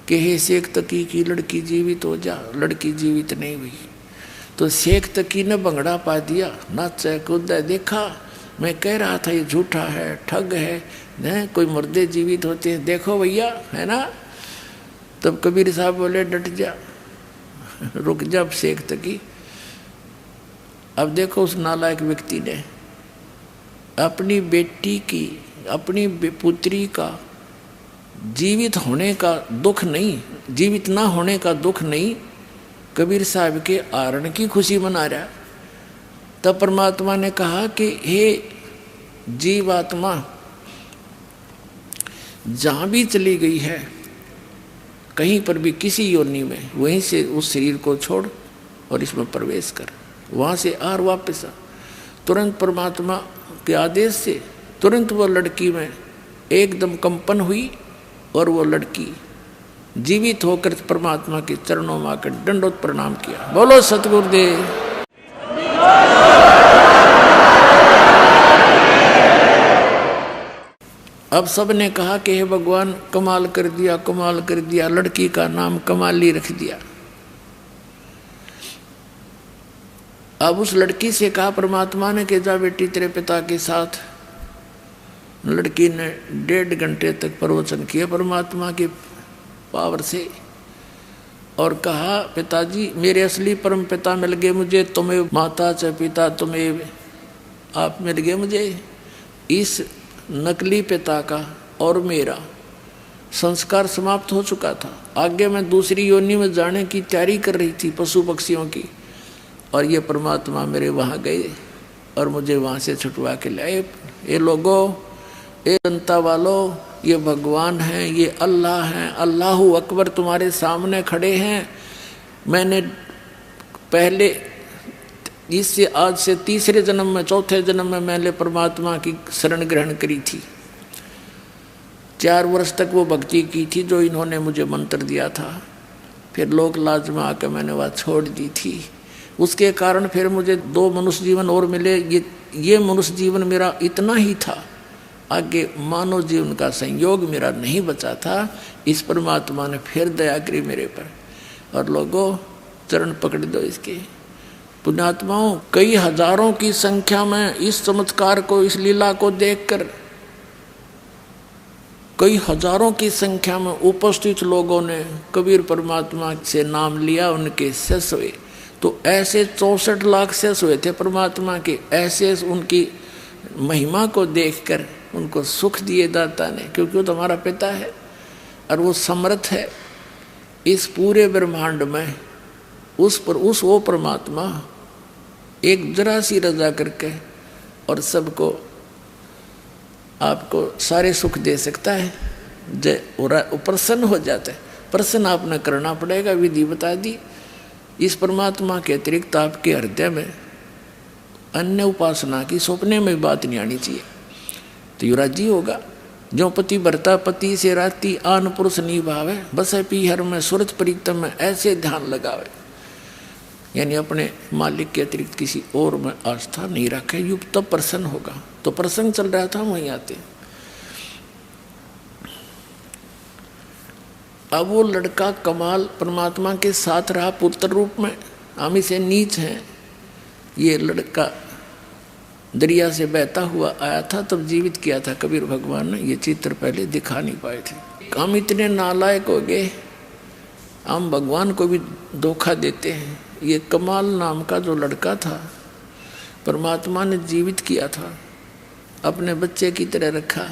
कि हे शेख तकी की लड़की जीवित हो जा। लड़की जीवित नहीं हुई। तो शेख तकी ने भंगड़ा पा दिया, नाचा कूदा, देखा मैं कह रहा था ये झूठा है, ठग है, कोई मुर्दे जीवित होते हैं, देखो भैया, है ना। तब कबीर साहब बोले डट जा, रुक जा शेख तकी। अब देखो उस नालायक व्यक्ति ने अपनी बेटी की, अपनी पुत्री का जीवित होने का दुख नहीं, जीवित ना होने का दुख नहीं, कबीर साहब के आरण की खुशी मना रहा। तब परमात्मा ने कहा कि हे जीवात्मा, जहाँ भी चली गई है, कहीं पर भी किसी योनि में, वहीं से उस शरीर को छोड़ और इसमें प्रवेश कर, वहाँ से आर वापस आ। तुरंत परमात्मा के आदेश से तुरंत वो लड़की में एकदम कंपन हुई और वो लड़की जीवित होकर परमात्मा के चरणों में आकर दंडोत प्रणाम किया। बोलो सतगुरुदेव। अब सब ने कहा कि हे भगवान कमाल कर दिया, कमाल कर दिया। लड़की का नाम कमाली रख दिया। अब उस लड़की से कहा परमात्मा ने कि जा बेटी तेरे पिता के साथ। लड़की ने 1.5 घंटे तक प्रवचन किया परमात्मा के पावर से और कहा पिताजी मेरे असली परम पिता मिल गए मुझे, तुम्हें माता च पिता तुम्हें आप मिल गए मुझे। इस नकली पिता का और मेरा संस्कार समाप्त हो चुका था। आगे मैं दूसरी योनि में जाने की तैयारी कर रही थी पशु पक्षियों की, और ये परमात्मा मेरे वहाँ गए और मुझे वहाँ से छुटवा के लाए। ये लोगों, ये जनता वालों, ये भगवान हैं, ये अल्लाह हैं, अल्लाहु अकबर तुम्हारे सामने खड़े हैं। मैंने पहले इससे आज से तीसरे जन्म में, चौथे जन्म में मैंने परमात्मा की शरण ग्रहण करी थी। 4 वर्ष तक वो भक्ति की थी जो इन्होंने मुझे मंत्र दिया था। फिर लोक लाज में आकर मैंने वह छोड़ दी थी। उसके कारण फिर मुझे 2 मनुष्य जीवन और मिले। ये मनुष्य जीवन मेरा इतना ही था, आगे मानव जीवन का संयोग मेरा नहीं बचा था। इस परमात्मा ने फिर दया करी मेरे पर। और लोगों, चरण पकड़ दो इसके। पुण्यात्माओं, कई हजारों की संख्या में इस चमत्कार को, इस लीला को देखकर कई हजारों की संख्या में उपस्थित लोगों ने कबीर परमात्मा से नाम लिया, उनके शिष्य हुए। तो ऐसे 64 लाख शिष्य हुए थे परमात्मा के। ऐसे उनकी महिमा को देखकर उनको सुख दिए दाता ने, क्योंकि वो तो हमारा पिता है और वो समर्थ है इस पूरे ब्रह्मांड में। वो परमात्मा एक जरा सी रजा करके और सबको, आपको सारे सुख दे सकता है। जय प्रसन्न हो जाता है। प्रसन्न आपने करना पड़ेगा, विधि बता दी। इस परमात्मा के अतिरिक्त आपके हृदय में अन्य उपासना की सपने में बात नहीं आनी चाहिए, तो युवराज जी होगा। जो पति भरता पति से राती, आन पुरुष निभावे, बस पी हर में सुरत परितम में, ऐसे ध्यान लगावे। यानी अपने मालिक के अतिरिक्त किसी और में आस्था नहीं रखे, युग तब प्रसन्न होगा। तो प्रसंग चल रहा था, वहीं आते। अब वो लड़का कमाल परमात्मा के साथ रहा पुत्र रूप में। हम इसे नीच हैं। ये लड़का दरिया से बहता हुआ आया था, तब जीवित किया था कबीर भगवान ने। ये चित्र पहले दिखा नहीं पाए थे। हम इतने नालायक हो गए, हम भगवान को भी धोखा देते हैं। ये कमाल नाम का जो लड़का था, परमात्मा ने जीवित किया था, अपने बच्चे की तरह रखा।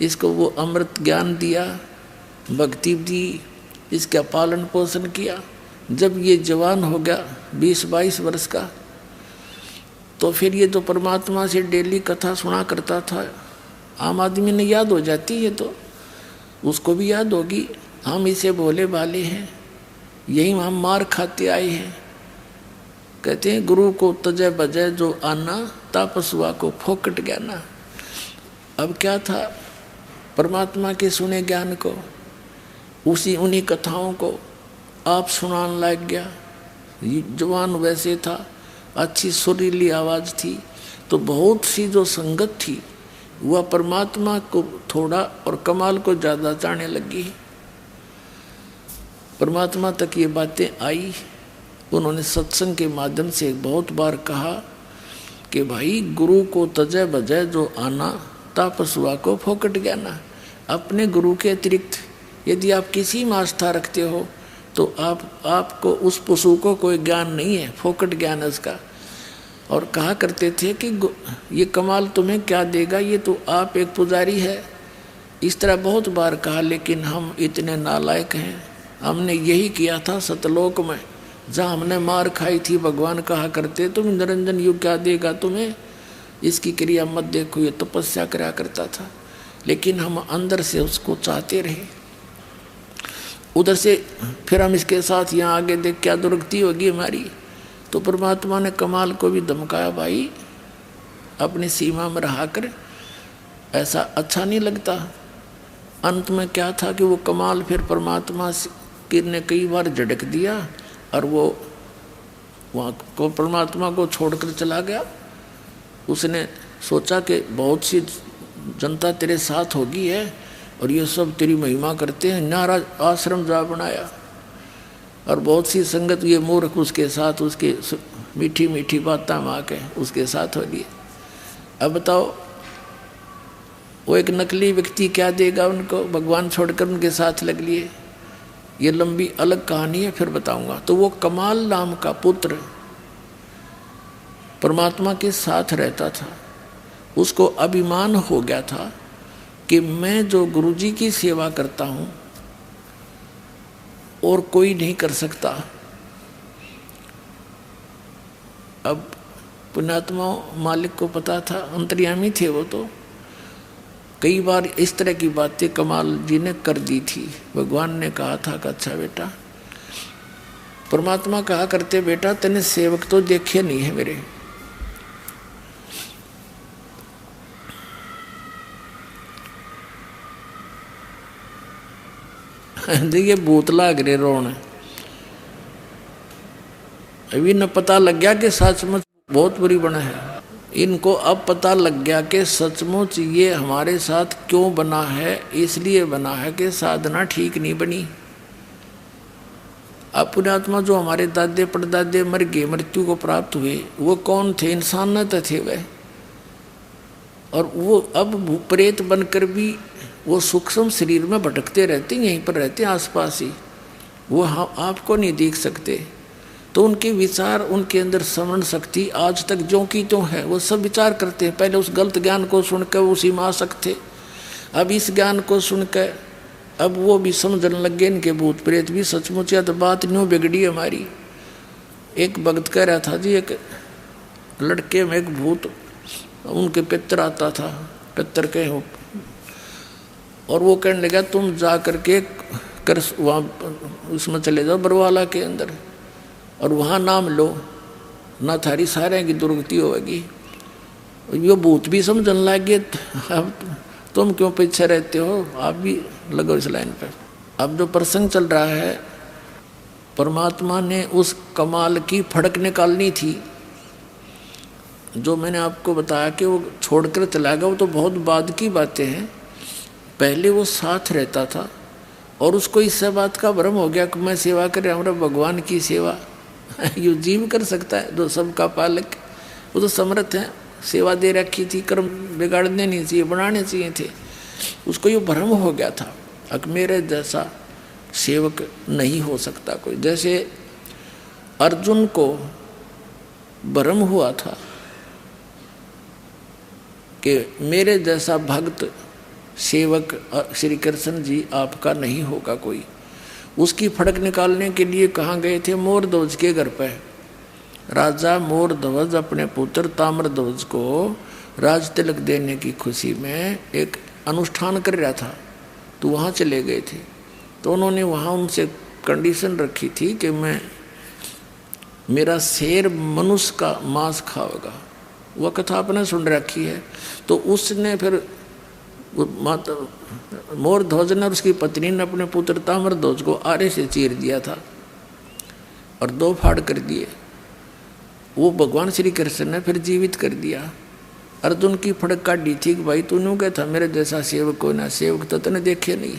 इसको वो अमृत ज्ञान दिया, भक्ति दी, इसका पालन पोषण किया। जब ये जवान हो गया 20-22 वर्ष का, तो फिर ये तो परमात्मा से डेली कथा सुना करता था। आम आदमी ने याद हो जाती है, तो उसको भी याद होगी। हम इसे भोले भाले हैं, यही हम मार खाते आए हैं। कहते हैं गुरु को तजय बजय जो आना, तापसुआ को फोकट ज्ञाना। अब क्या था, परमात्मा के सुने ज्ञान को, उन्हीं कथाओं को आप सुनाने लग गया। जवान वैसे था, अच्छी सुरीली आवाज़ थी, तो बहुत सी जो संगत थी वह परमात्मा को थोड़ा और कमाल को ज़्यादा चाहने लगी। परमात्मा तक ये बातें आई। उन्होंने सत्संग के माध्यम से बहुत बार कहा कि भाई गुरु को तजय बजय जो आना, तापसुआ को फोकट ज्ञाना। अपने गुरु के अतिरिक्त यदि आप किसी में आस्था रखते हो तो आपको उस पशु को कोई ज्ञान नहीं है, फोकट ज्ञान है उसका। और कहा करते थे कि ये कमाल तुम्हें क्या देगा, ये तो आप एक पुजारी है। इस तरह बहुत बार कहा, लेकिन हम इतने नालायक हैं। हमने यही किया था सतलोक में, जहाँ हमने मार खाई थी। भगवान कहा करते तुम निरंजन युग क्या देगा तुम्हें, इसकी क्रिया मत देखो, ये तपस्या करा करता था। लेकिन हम अंदर से उसको चाहते रहे। उधर से फिर हम इसके साथ यहाँ आगे देख क्या दुर्गति होगी हमारी। तो परमात्मा ने कमाल को भी धमकाया, भाई अपनी सीमा में रहा कर, ऐसा अच्छा नहीं लगता। अंत में क्या था कि वो कमाल फिर परमात्मा ने कई बार झटक दिया और वो वहाँ को परमात्मा को छोड़कर चला गया। उसने सोचा कि बहुत सी जनता तेरे साथ होगी है और ये सब तेरी महिमा करते हैं, नारा आश्रम जा बनाया। और बहुत सी संगत ये मूर्ख उसके साथ, उसके मीठी मीठी बातें माँ के उसके साथ हो गई। अब बताओ वो एक नकली व्यक्ति क्या देगा उनको, भगवान छोड़कर उनके साथ लग लिए। ये लंबी अलग कहानी है, फिर बताऊंगा। तो वो कमाल नाम का पुत्र परमात्मा के साथ रहता था। उसको अभिमान हो गया था कि मैं जो गुरुजी की सेवा करता हूँ और कोई नहीं कर सकता। अब पुण्यात्मा मालिक को पता था, अंतर्यामी थे वो, तो कई बार इस तरह की बातें कमाल जी ने कर दी थी। भगवान ने कहा था कि अच्छा बेटा, परमात्मा कहा करते बेटा तेने सेवक तो देखे नहीं है मेरे। देखिए भूत लाग रहे रोने, अभी न पता लग गया कि सचमुच बहुत बुरी बना है। इनको अब पता लग गया कि सचमुच ये हमारे साथ क्यों बना है, इसलिए बना है कि साधना ठीक नहीं बनी। अब पुण्यात्मा जो हमारे दादे परदादे मर गए, मृत्यु को प्राप्त हुए, वो कौन थे? इंसान न तो थे वह। और वो अब प्रेत बनकर भी वो सूक्ष्म शरीर में भटकते रहते, यहीं पर रहते आसपास ही, वो आपको नहीं देख सकते। तो उनके विचार, उनके अंदर श्रवण शक्ति आज तक जो की त्यों है। वो सब विचार करते हैं। पहले उस गलत ज्ञान को सुनकर उसी में आसक्त थे, अब इस ज्ञान को सुनकर अब वो भी समझने लग गए इनके भूत प्रेत भी सचमुच या तो बात न्यू बिगड़ी हमारी। एक भक्त कह रहा था जी, एक लड़के में एक भूत, उनके पितर आता था, पितर के हो, और वो कहने लगा तुम जा करके कर वहाँ उसमें चले जाओ बरवाला के अंदर, और वहाँ नाम लो, ना थारी सारे की दुर्गति होगी। ये भूत भी समझने लग गए, अब तुम क्यों पीछे रहते हो, आप भी लगो इस लाइन पर। अब जो प्रसंग चल रहा है, परमात्मा ने उस कमाल की फड़क निकालनी थी। जो मैंने आपको बताया कि वो छोड़कर चला गया, वो तो बहुत बाद की बातें हैं। पहले वो साथ रहता था और उसको इससे बात का भ्रम हो गया कि मैं सेवा कर रहा हूँ, भगवान की सेवा ये जीव कर सकता है जो सबका पालक, वो तो समर्थ है। सेवा दे रखी थी, कर्म बिगाड़ने नहीं चाहिए, बनाने चाहिए थे। उसको ये भ्रम हो गया था कि मेरे जैसा सेवक नहीं हो सकता कोई। जैसे अर्जुन को भ्रम हुआ था कि मेरे जैसा भक्त सेवक श्री कृष्ण जी आपका नहीं होगा कोई। उसकी फड़क निकालने के लिए कहाँ गए थे? मोरध्वज के घर पे। राजा मोरध्वज अपने पुत्र ताम्रध्वज को राज तिलक देने की खुशी में एक अनुष्ठान कर रहा था, तो वहाँ चले गए थे। तो उन्होंने वहाँ उनसे कंडीशन रखी थी कि मेरा शेर मनुष्य का मांस खाएगा। वह कथा आपने सुन रखी है। तो उसने फिर मोरध्वज ने और उसकी पत्नी ने अपने पुत्र ताम्रध्वज को आरे से चीर दिया था और 2 फाड़ कर दिए। वो भगवान श्री कृष्ण ने फिर जीवित कर दिया। अर्जुन की फड़क काटी थी कि भाई तूने क्या था, मेरे जैसा सेवक कोई ना, सेवक तो तूने देखे नहीं।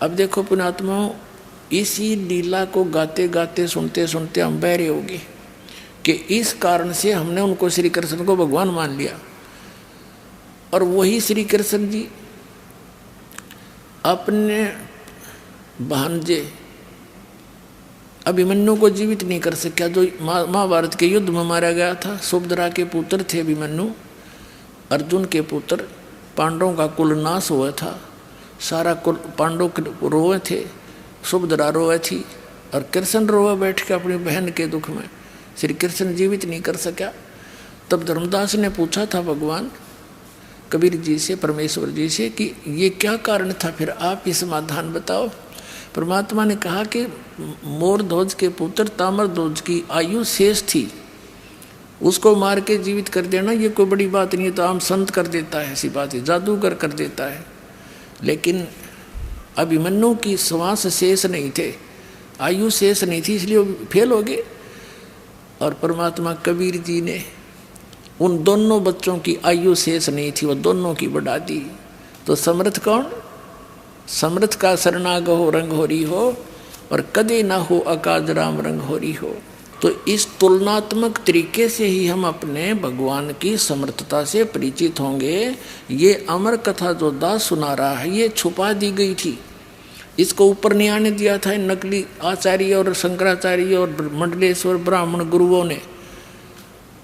अब देखो पुण्यात्माओं, इसी लीला को गाते गाते सुनते सुनते हम बहरे हो गए कि इस कारण से हमने उनको श्री कृष्ण को भगवान मान लिया। और वही श्री कृष्ण जी अपने भांजे अभिमन्यु को जीवित नहीं कर सका, जो महाभारत के युद्ध में मारा गया था। सुभद्रा के पुत्र थे अभिमन्यु, अर्जुन के पुत्र। पांडवों का कुल नाश हुआ था, सारा कुल पांडव रोए थे, सुभद्रा रोए थी और कृष्ण रोए बैठ के अपनी बहन के दुख में। श्री कृष्ण जीवित नहीं कर सका। तब धर्मदास ने पूछा था भगवान कबीर जी से, परमेश्वर जी से, कि ये क्या कारण था, फिर आप ये समाधान बताओ। परमात्मा ने कहा कि मोरध्वज के पुत्र ताम्रध्वज की आयु शेष थी, उसको मार के जीवित कर देना ये कोई बड़ी बात नहीं है। तो आम संत कर देता है, ऐसी बात है, जादूगर कर देता है। लेकिन अभिमन्यु की श्वास शेष नहीं थे, आयु शेष नहीं थी, इसलिए वो फेल हो गए। और परमात्मा कबीर जी ने उन दोनों बच्चों की आयु शेष नहीं थी, वो दोनों की बढ़ा दी। तो समर्थ कौन? समर्थ का शरणाग हो रंग होरी हो, और कदे ना हो अकाज राम रंग होरी हो। तो इस तुलनात्मक तरीके से ही हम अपने भगवान की समर्थता से परिचित होंगे। ये अमर कथा जो दास सुना रहा है, ये छुपा दी गई थी, इसको ऊपर नहीं आने दिया था इन नकली आचार्य और शंकराचार्य और मंडलेश्वर ब्राह्मण गुरुओं ने।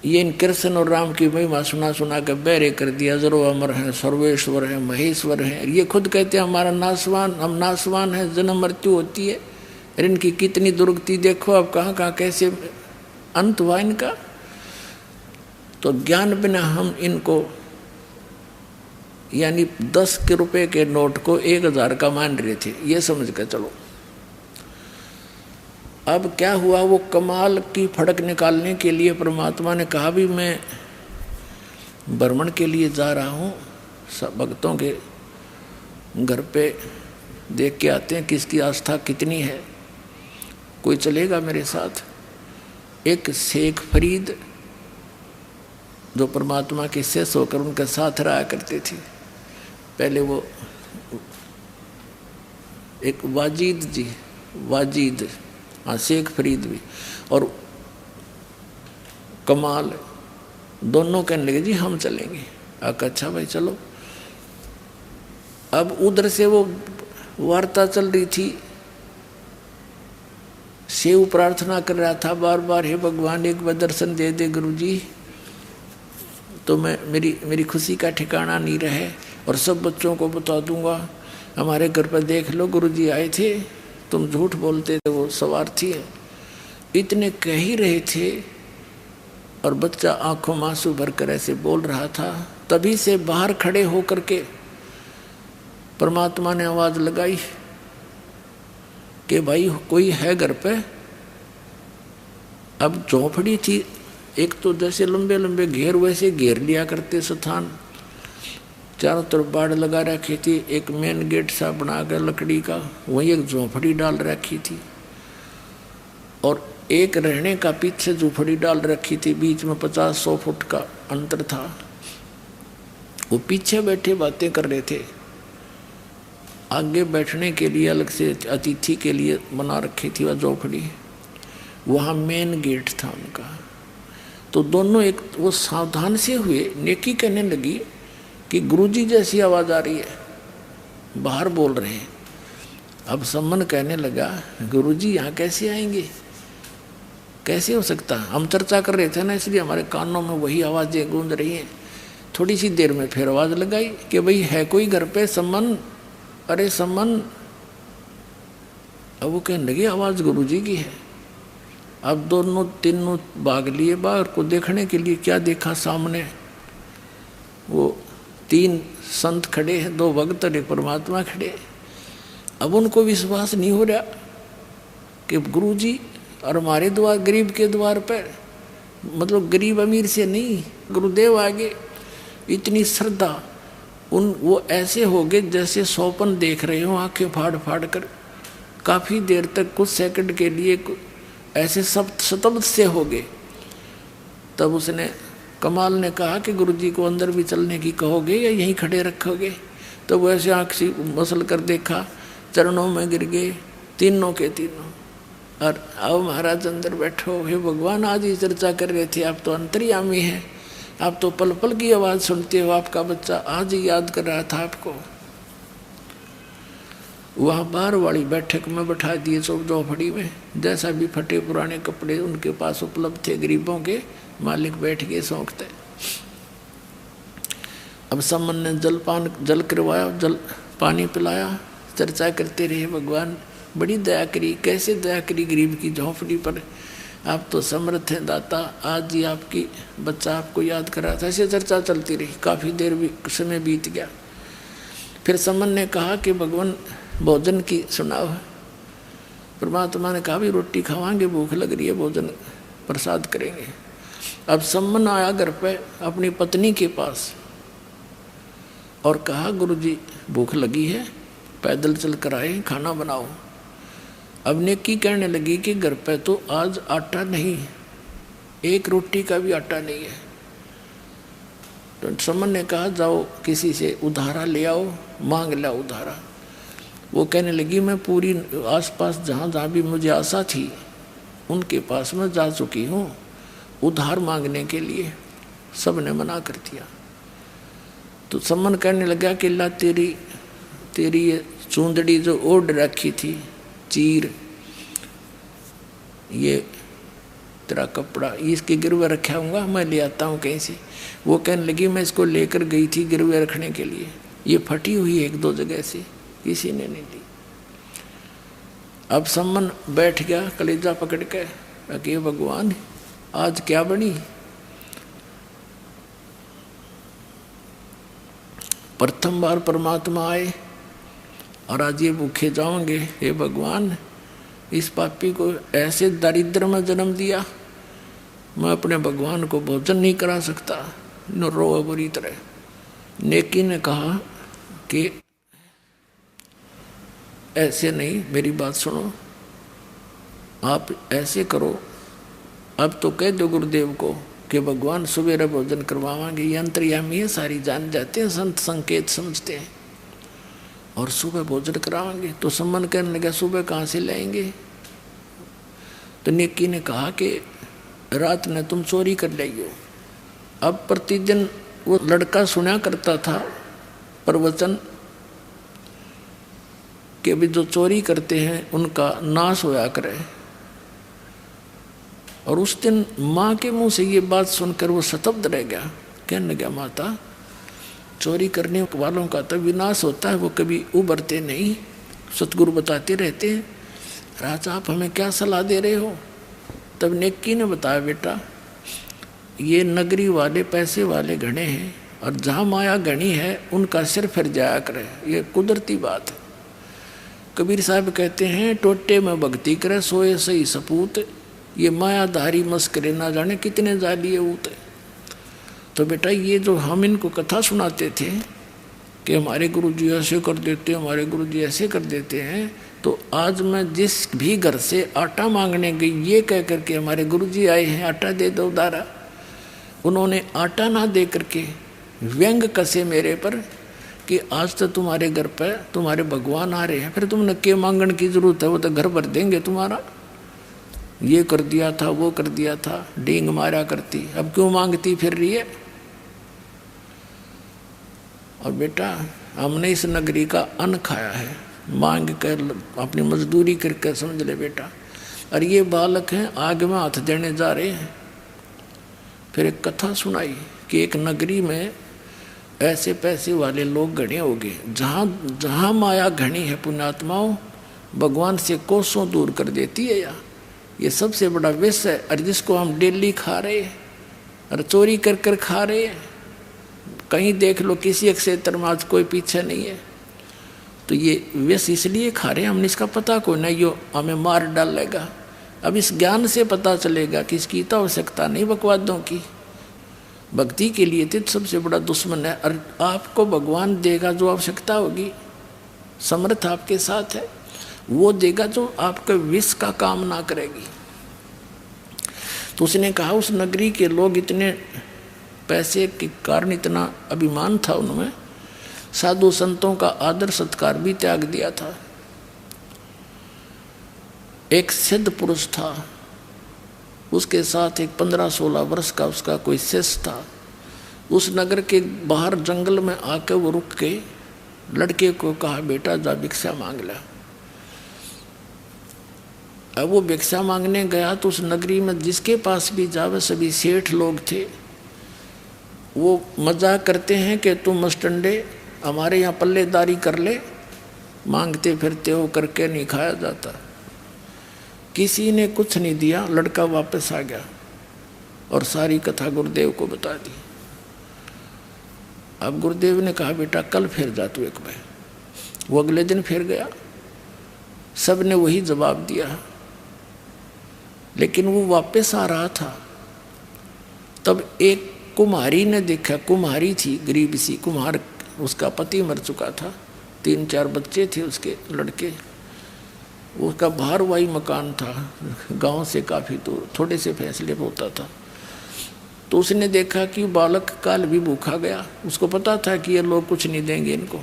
ये इन कृष्ण और राम की महिमा सुना सुना के बहरे कर दिया। जरो अमर हैं, सर्वेश्वर हैं, महेश्वर हैं। ये खुद कहते हैं हमारा नासवान, हम नासवान हैं, जन्म मृत्यु होती है। और इनकी कितनी दुर्गति देखो, अब कहाँ कहाँ कैसे अंत हुआ इनका। तो ज्ञान बिना हम इनको यानी 10 के रुपए के नोट को 1000 का मान रहे थे, ये समझ कर चलो। अब क्या हुआ, वो कमाल की फड़क निकालने के लिए परमात्मा ने कहा भी मैं भ्रमण के लिए जा रहा हूँ, सब भक्तों के घर पे देख के आते हैं किसकी आस्था कितनी है, कोई चलेगा मेरे साथ। एक शेख फरीद जो परमात्मा के शिष्य होकर उनके साथ रहा करते थे। पहले वो एक वाजिद हाँ शेख फरीद भी और कमाल दोनों कहने लगे जी हम चलेंगे। आका अच्छा भाई चलो। अब उधर से वो वार्ता चल रही थी, शिव प्रार्थना कर रहा था बार बार, हे भगवान एक बार दर्शन दे दे गुरुजी, तो मैं मेरी खुशी का ठिकाना नहीं रहे और सब बच्चों को बता दूंगा। हमारे घर पर देख लो गुरुजी आए थे, तुम झूठ बोलते थे, वो स्वार्थी है। इतने कह ही रहे थे और बच्चा आंखों में आंसू भरकर ऐसे बोल रहा था। तभी से बाहर खड़े होकर के परमात्मा ने आवाज लगाई कि भाई कोई है घर पे। अब झोपड़ी थी, एक तो जैसे लंबे लंबे घेर वैसे घेर लिया करते स्थान, चारों तरफ बाड़ लगा रखी थी। एक मेन गेट सा बना कर लकड़ी का, वहीं एक झोपड़ी डाल रखी थी और एक रहने का पीछे झोपड़ी डाल रखी थी। बीच में 50-100 फुट का अंतर था। वो पीछे बैठे बातें कर रहे थे। आगे बैठने के लिए अलग से अतिथि के लिए बना रखी थी वह झोपड़ी, वहाँ मेन गेट था उनका। तो दोनों एक वो सावधान से हुए। नेकी कहने लगी कि गुरुजी जैसी आवाज़ आ रही है, बाहर बोल रहे हैं। अब सम्मन कहने लगा गुरुजी यहाँ कैसे आएंगे, कैसे हो सकता। हम चर्चा कर रहे थे ना, इसलिए हमारे कानों में वही आवाज़ें गूंज रही हैं। थोड़ी सी देर में फिर आवाज़ लगाई कि भाई है कोई घर पे सम्मन, अरे सम्मन। अब वो कहने लगे आवाज़ गुरुजी की है। अब दोनों तीनों भाग लिए बाहर को देखने के लिए। क्या देखा सामने, वो 3 संत खड़े हैं, 2 भक्त और एक परमात्मा खड़े। अब उनको विश्वास नहीं हो रहा कि गुरुजी और हमारे द्वार, गरीब के द्वार पर, मतलब गरीब अमीर से नहीं, गुरुदेव आगे इतनी श्रद्धा। वो ऐसे हो गए जैसे सौपन देख रहे हो, आंखें फाड़ फाड़ कर। काफ़ी देर तक, कुछ सेकंड के लिए ऐसे सब स्तब्ध से हो गए। तब उसने, कमाल ने कहा कि गुरुजी को अंदर भी चलने की कहोगे या यहीं खड़े रखोगे। तो वो ऐसे आँख से मसल कर देखा, चरणों में गिर गए तीनों के तीनों। और आओ महाराज अंदर बैठो। हे भगवान आज ही चर्चा कर रहे थे, आप तो अंतर्यामी हैं, आप तो पल पल की आवाज़ सुनते हो। आपका बच्चा आज ही याद कर रहा था आपको। वहाँ बाहर वाली बैठक में बैठा दिए झोपड़ी में। जैसा भी फटे पुराने कपड़े उनके पास उपलब्ध थे गरीबों के, मालिक बैठ के सौंकते। अब सम्मन ने जल करवाया, जल पानी पिलाया, चर्चा करते रहे। भगवान बड़ी दया करी, कैसे दया करी गरीब की झोंपड़ी पर। आप तो समर्थ हैं दाता, आज ही आपकी बच्चा आपको याद कर रहा था। ऐसे चर्चा चलती रही, काफ़ी देर भी समय बीत गया। फिर सम्मन ने कहा कि भगवान भोजन की सुनाओ। परमात्मा ने कहा भी रोटी खावांगे, भूख लग रही है, भोजन प्रसाद करेंगे। अब सम्मन आया घर पे अपनी पत्नी के पास और कहा गुरुजी भूख लगी है, पैदल चल कर आए, खाना बनाओ। अब नेकी कहने लगी कि घर पे तो आज आटा नहीं, एक रोटी का भी आटा नहीं है। तो सम्मन ने कहा जाओ किसी से उधारा ले आओ, मांग ला उधारा। वो कहने लगी मैं पूरी आसपास जहाँ जहाँ भी मुझे आशा थी उनके पास मैं जा चुकी हूँ उधार मांगने के लिए, सब ने मना कर दिया। तो सम्मन कहने लगा कि ला तेरी ये चूंदड़ी जो ओढ़ रखी थी, चीर, ये तेरा कपड़ा, इसके गिरवे रखा हूँगा, मैं ले आता हूँ कहीं से। वो कहने लगी मैं इसको लेकर गई थी गिरवे रखने के लिए, ये फटी हुई है 1-2 जगह से, किसी ने नहीं दी। अब सम्मन बैठ गया कलेजा पकड़ के कि भगवान आज क्या बनी। प्रथम बार परमात्मा आए और आज ये भूखे जाओगे। हे भगवान इस पापी को ऐसे दारिद्र में जन्म दिया, मैं अपने भगवान को भोजन नहीं करा सकता। न रो बुरी तरह। नेकी ने कहा कि ऐसे नहीं, मेरी बात सुनो, आप ऐसे करो, अब तो कह दो गुरुदेव को कि भगवान सुबह भोजन करवावांगे, ये अंतर्यामी है, सारी जान जाते हैं, संत संकेत समझते हैं, और सुबह भोजन करावांगे। तो सम्मान करने लगा, सुबह कहाँ से लाएंगे? तो नेकी ने कहा कि रात ने तुम चोरी कर लाइयो। अब प्रतिदिन वो लड़का सुना करता था प्रवचन कि भी जो चोरी करते हैं उनका नाश होया करे। और उस दिन माँ के मुंह से ये बात सुनकर वो स्तब्ध रह गया। कहने लगा, माता, चोरी करने वालों का तो विनाश होता है, वो कभी उभरते नहीं। सतगुरु बताते रहते हैं। राजा, आप हमें क्या सलाह दे रहे हो? तब नेकी ने बताया, बेटा, ये नगरी वाले पैसे वाले घने हैं, और जहाँ माया घनी है उनका सिर फिर जाया करे, ये कुदरती बात है। कबीर साहब कहते हैं, टोटे में भक्ति करे सोए सही सपूत, ये मायाधारी मस्करे ना जाने कितने जालिए ऊत। तो बेटा, ये जो हम इनको कथा सुनाते थे कि हमारे गुरुजी ऐसे कर देते, हमारे गुरुजी ऐसे कर देते हैं, तो आज मैं जिस भी घर से आटा मांगने गई, ये कह करके हमारे गुरुजी आए हैं, आटा दे दो उधारा, उन्होंने आटा ना दे करके व्यंग कसे मेरे पर कि आज तो तुम्हारे घर पर तुम्हारे भगवान आ रहे हैं, फिर तुमने के मांगने की जरूरत है, वो तो घर भर देंगे तुम्हारा। ये कर दिया था, वो कर दिया था, डींग मारा करती, अब क्यों मांगती फिर रही है? और बेटा, हमने इस नगरी का अन्न खाया है, मांग कर अपनी मजदूरी करके, समझ ले बेटा। और ये बालक हैं, आग में हाथ देने जा रहे हैं। फिर एक कथा सुनाई कि एक नगरी में ऐसे पैसे वाले लोग घने हो गए, जहाँ माया घनी है पुण्यात्माओं, भगवान से कोसों दूर कर देती है। या ये सबसे बड़ा विष है, और जिसको हम डेली खा रहे हैं और चोरी कर कर खा रहे हैं। कहीं देख लो, किसी एक क्षेत्र में आज कोई पीछे नहीं है। तो ये विष इसलिए खा रहे हैं, हमने इसका पता कोई नहीं, यो हमें मार डालेगा। अब इस ज्ञान से पता चलेगा कि इसकी तो आवश्यकता नहीं बकवादों की। भक्ति के लिए तो सबसे बड़ा दुश्मन है, और आपको भगवान देगा जो आवश्यकता होगी, समर्थ आपके साथ है, वो देगा जो आपके विष का काम ना करेगी। तो उसने कहा, उस नगरी के लोग इतने पैसे के कारण इतना अभिमान था उनमें, साधु संतों का आदर सत्कार भी त्याग दिया था। एक सिद्ध पुरुष था, उसके साथ एक 15-16 वर्ष का उसका कोई शिष्य था। उस नगर के बाहर जंगल में आकर वो रुक के लड़के को कहा, बेटा जा भिक्षा मांग ले। अब वो भिक्षा मांगने गया तो उस नगरी में जिसके पास भी जावे सभी सेठ लोग थे। वो मजाक करते हैं कि तुम मस्टंडे हमारे यहाँ पल्लेदारी कर ले, मांगते फिरते हो, करके नहीं खाया जाता। किसी ने कुछ नहीं दिया, लड़का वापस आ गया और सारी कथा गुरुदेव को बता दी। अब गुरुदेव ने कहा, बेटा कल फिर जा तू एक बार। वो अगले दिन फिर गया, सब ने वही जवाब दिया, लेकिन वो वापस आ रहा था। तब एक कुम्हारी ने देखा, कुम्हारी थी गरीब सी कुम्हार, उसका पति मर चुका था, 3-4 बच्चे थे उसके लड़के। उसका भारवाही मकान था, गांव से काफ़ी दूर, थोड़े से फैसले पर होता था। तो उसने देखा कि बालक काल भी भूखा गया। उसको पता था कि ये लोग कुछ नहीं देंगे इनको,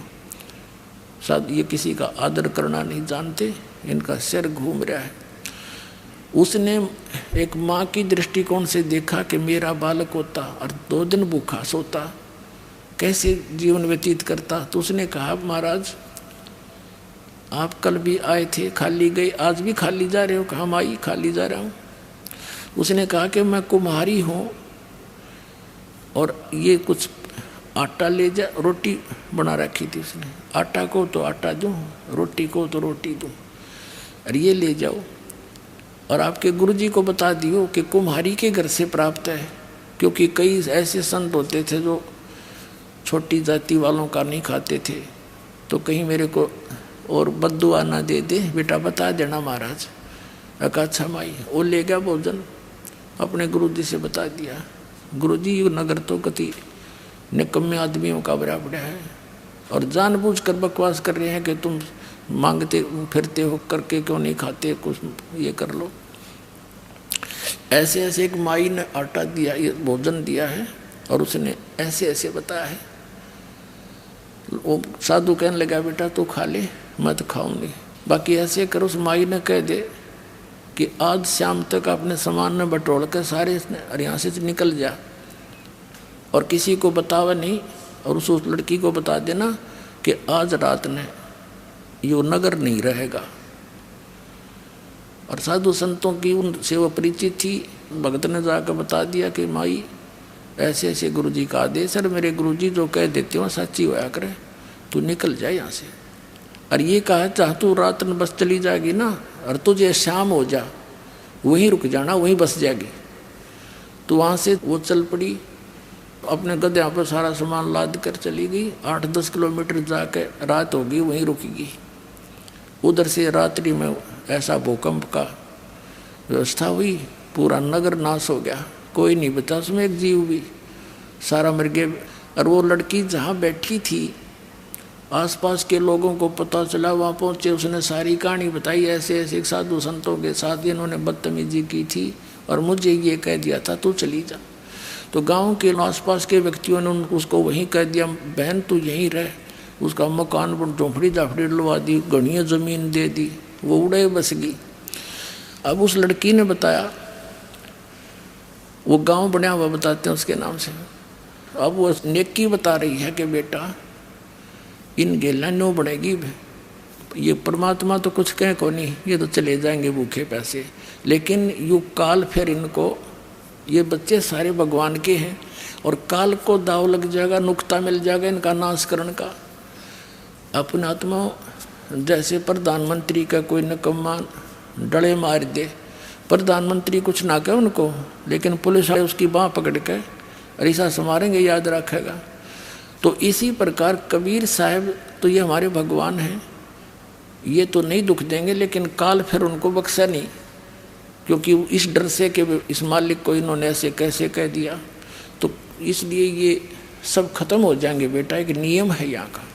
शायद ये किसी का आदर करना नहीं जानते, इनका सिर घूम रहा है। उसने एक माँ की दृष्टिकोण से देखा कि मेरा बालक होता और 2 दिन भूखा सोता, कैसे जीवन व्यतीत करता। तो उसने कहा, महाराज आप कल भी आए थे, खाली गए, आज भी खाली जा रहे हो? कहा, माई खाली जा रहा हूँ। उसने कहा कि मैं कुम्हारी हूँ और ये कुछ आटा ले जा। रोटी बना रखी थी उसने, आटा को तो आटा दूँ, रोटी को तो रोटी दूँ, और ये ले जाओ और आपके गुरुजी को बता दियो कि कुम्हारी के घर से प्राप्त है, क्योंकि कई ऐसे संत होते थे जो छोटी जाति वालों का नहीं खाते थे। तो कहीं मेरे को और बद्दुआ ना दे दे, बेटा बता देना महाराज। अच्छा माई, वो ले गया भोजन, अपने गुरुजी से बता दिया। गुरुजी ये नगर तो कति निकम्मे आदमियों का बराबर है, और जानबूझकर बकवास कर रहे हैं कि तुम मांगते फिरते हो, करके क्यों नहीं खाते, कुछ ये कर लो। ऐसे ऐसे एक माई ने आटा दिया, ये भोजन दिया है, और उसने ऐसे ऐसे बताया है। वो साधु कहने लगा बेटा तू खा ले, मैं तो खाऊंगी, बाकी ऐसे कर। उस माई ने कह दे कि आज शाम तक अपने सामान ने बटोर कर सारे यहाँ से निकल जा, और किसी को बतावा नहीं, और उस लड़की को बता देना कि आज रात ने यो नगर नहीं रहेगा। और साधु संतों की उनसे वो परिचित थी। भगत ने जाकर बता दिया कि माई ऐसे ऐसे गुरुजी का आदेश है, मेरे गुरुजी जो कह देते हो सच्ची होया करे, तू निकल जाए यहाँ से। और ये कहा चाह तू रात में बस चली जाएगी ना, और तुझे शाम हो जा वहीं रुक जाना, वहीं बस जाएगी। तो वहाँ से वो चल पड़ी, अपने गधे पर सारा सामान लाद कर चली गई। 8-10 किलोमीटर जाकर रात होगी, वहीं रुकेगी। उधर से रात्रि में ऐसा भूकंप का व्यवस्था हुई, पूरा नगर नाश हो गया, कोई नहीं बचा उसमें एक जीव भी, सारा मर गया। और वो लड़की जहाँ बैठी थी, आसपास के लोगों को पता चला, वहाँ पहुँचे, उसने सारी कहानी बताई। ऐसे ऐसे साधु संतों के साथ इन्होंने बदतमीजी की थी, और मुझे ये कह दिया था तू चली जा। तो गांव के आसपास के व्यक्तियों ने उसको वहीं कह दिया, बहन तू यहीं रह। उसका मकान झोंपड़ी झापड़ी डलवा दी, घनी ज़मीन दे दी, वो उड़े बस गई। अब उस लड़की ने बताया, वो गांव बना हुआ बताते हैं उसके नाम से। अब वो नेकी बता रही है कि बेटा इन गेला नो बनेगी, ये परमात्मा तो कुछ कह को नहीं, ये तो चले जाएंगे भूखे पैसे, लेकिन यू काल फिर इनको, ये बच्चे सारे भगवान के हैं, और काल को दाव लग जाएगा, नुक्ता मिल जाएगा इनका नाश करने का। अपने आत्मा जैसे प्रधानमंत्री का कोई निकम्मा डले मार दे, प्रधानमंत्री कुछ ना कहे उनको, लेकिन पुलिस वाले उसकी बाँह पकड़ के ऐसा समारेंगे, याद रखेगा। तो इसी प्रकार कबीर साहब तो ये हमारे भगवान हैं, ये तो नहीं दुख देंगे, लेकिन काल फिर उनको बख्शा नहीं, क्योंकि इस डर से कि इस मालिक को इन्होंने ऐसे कैसे कह दिया, तो इसलिए ये सब खत्म हो जाएंगे बेटा। एक नियम है यहाँ का।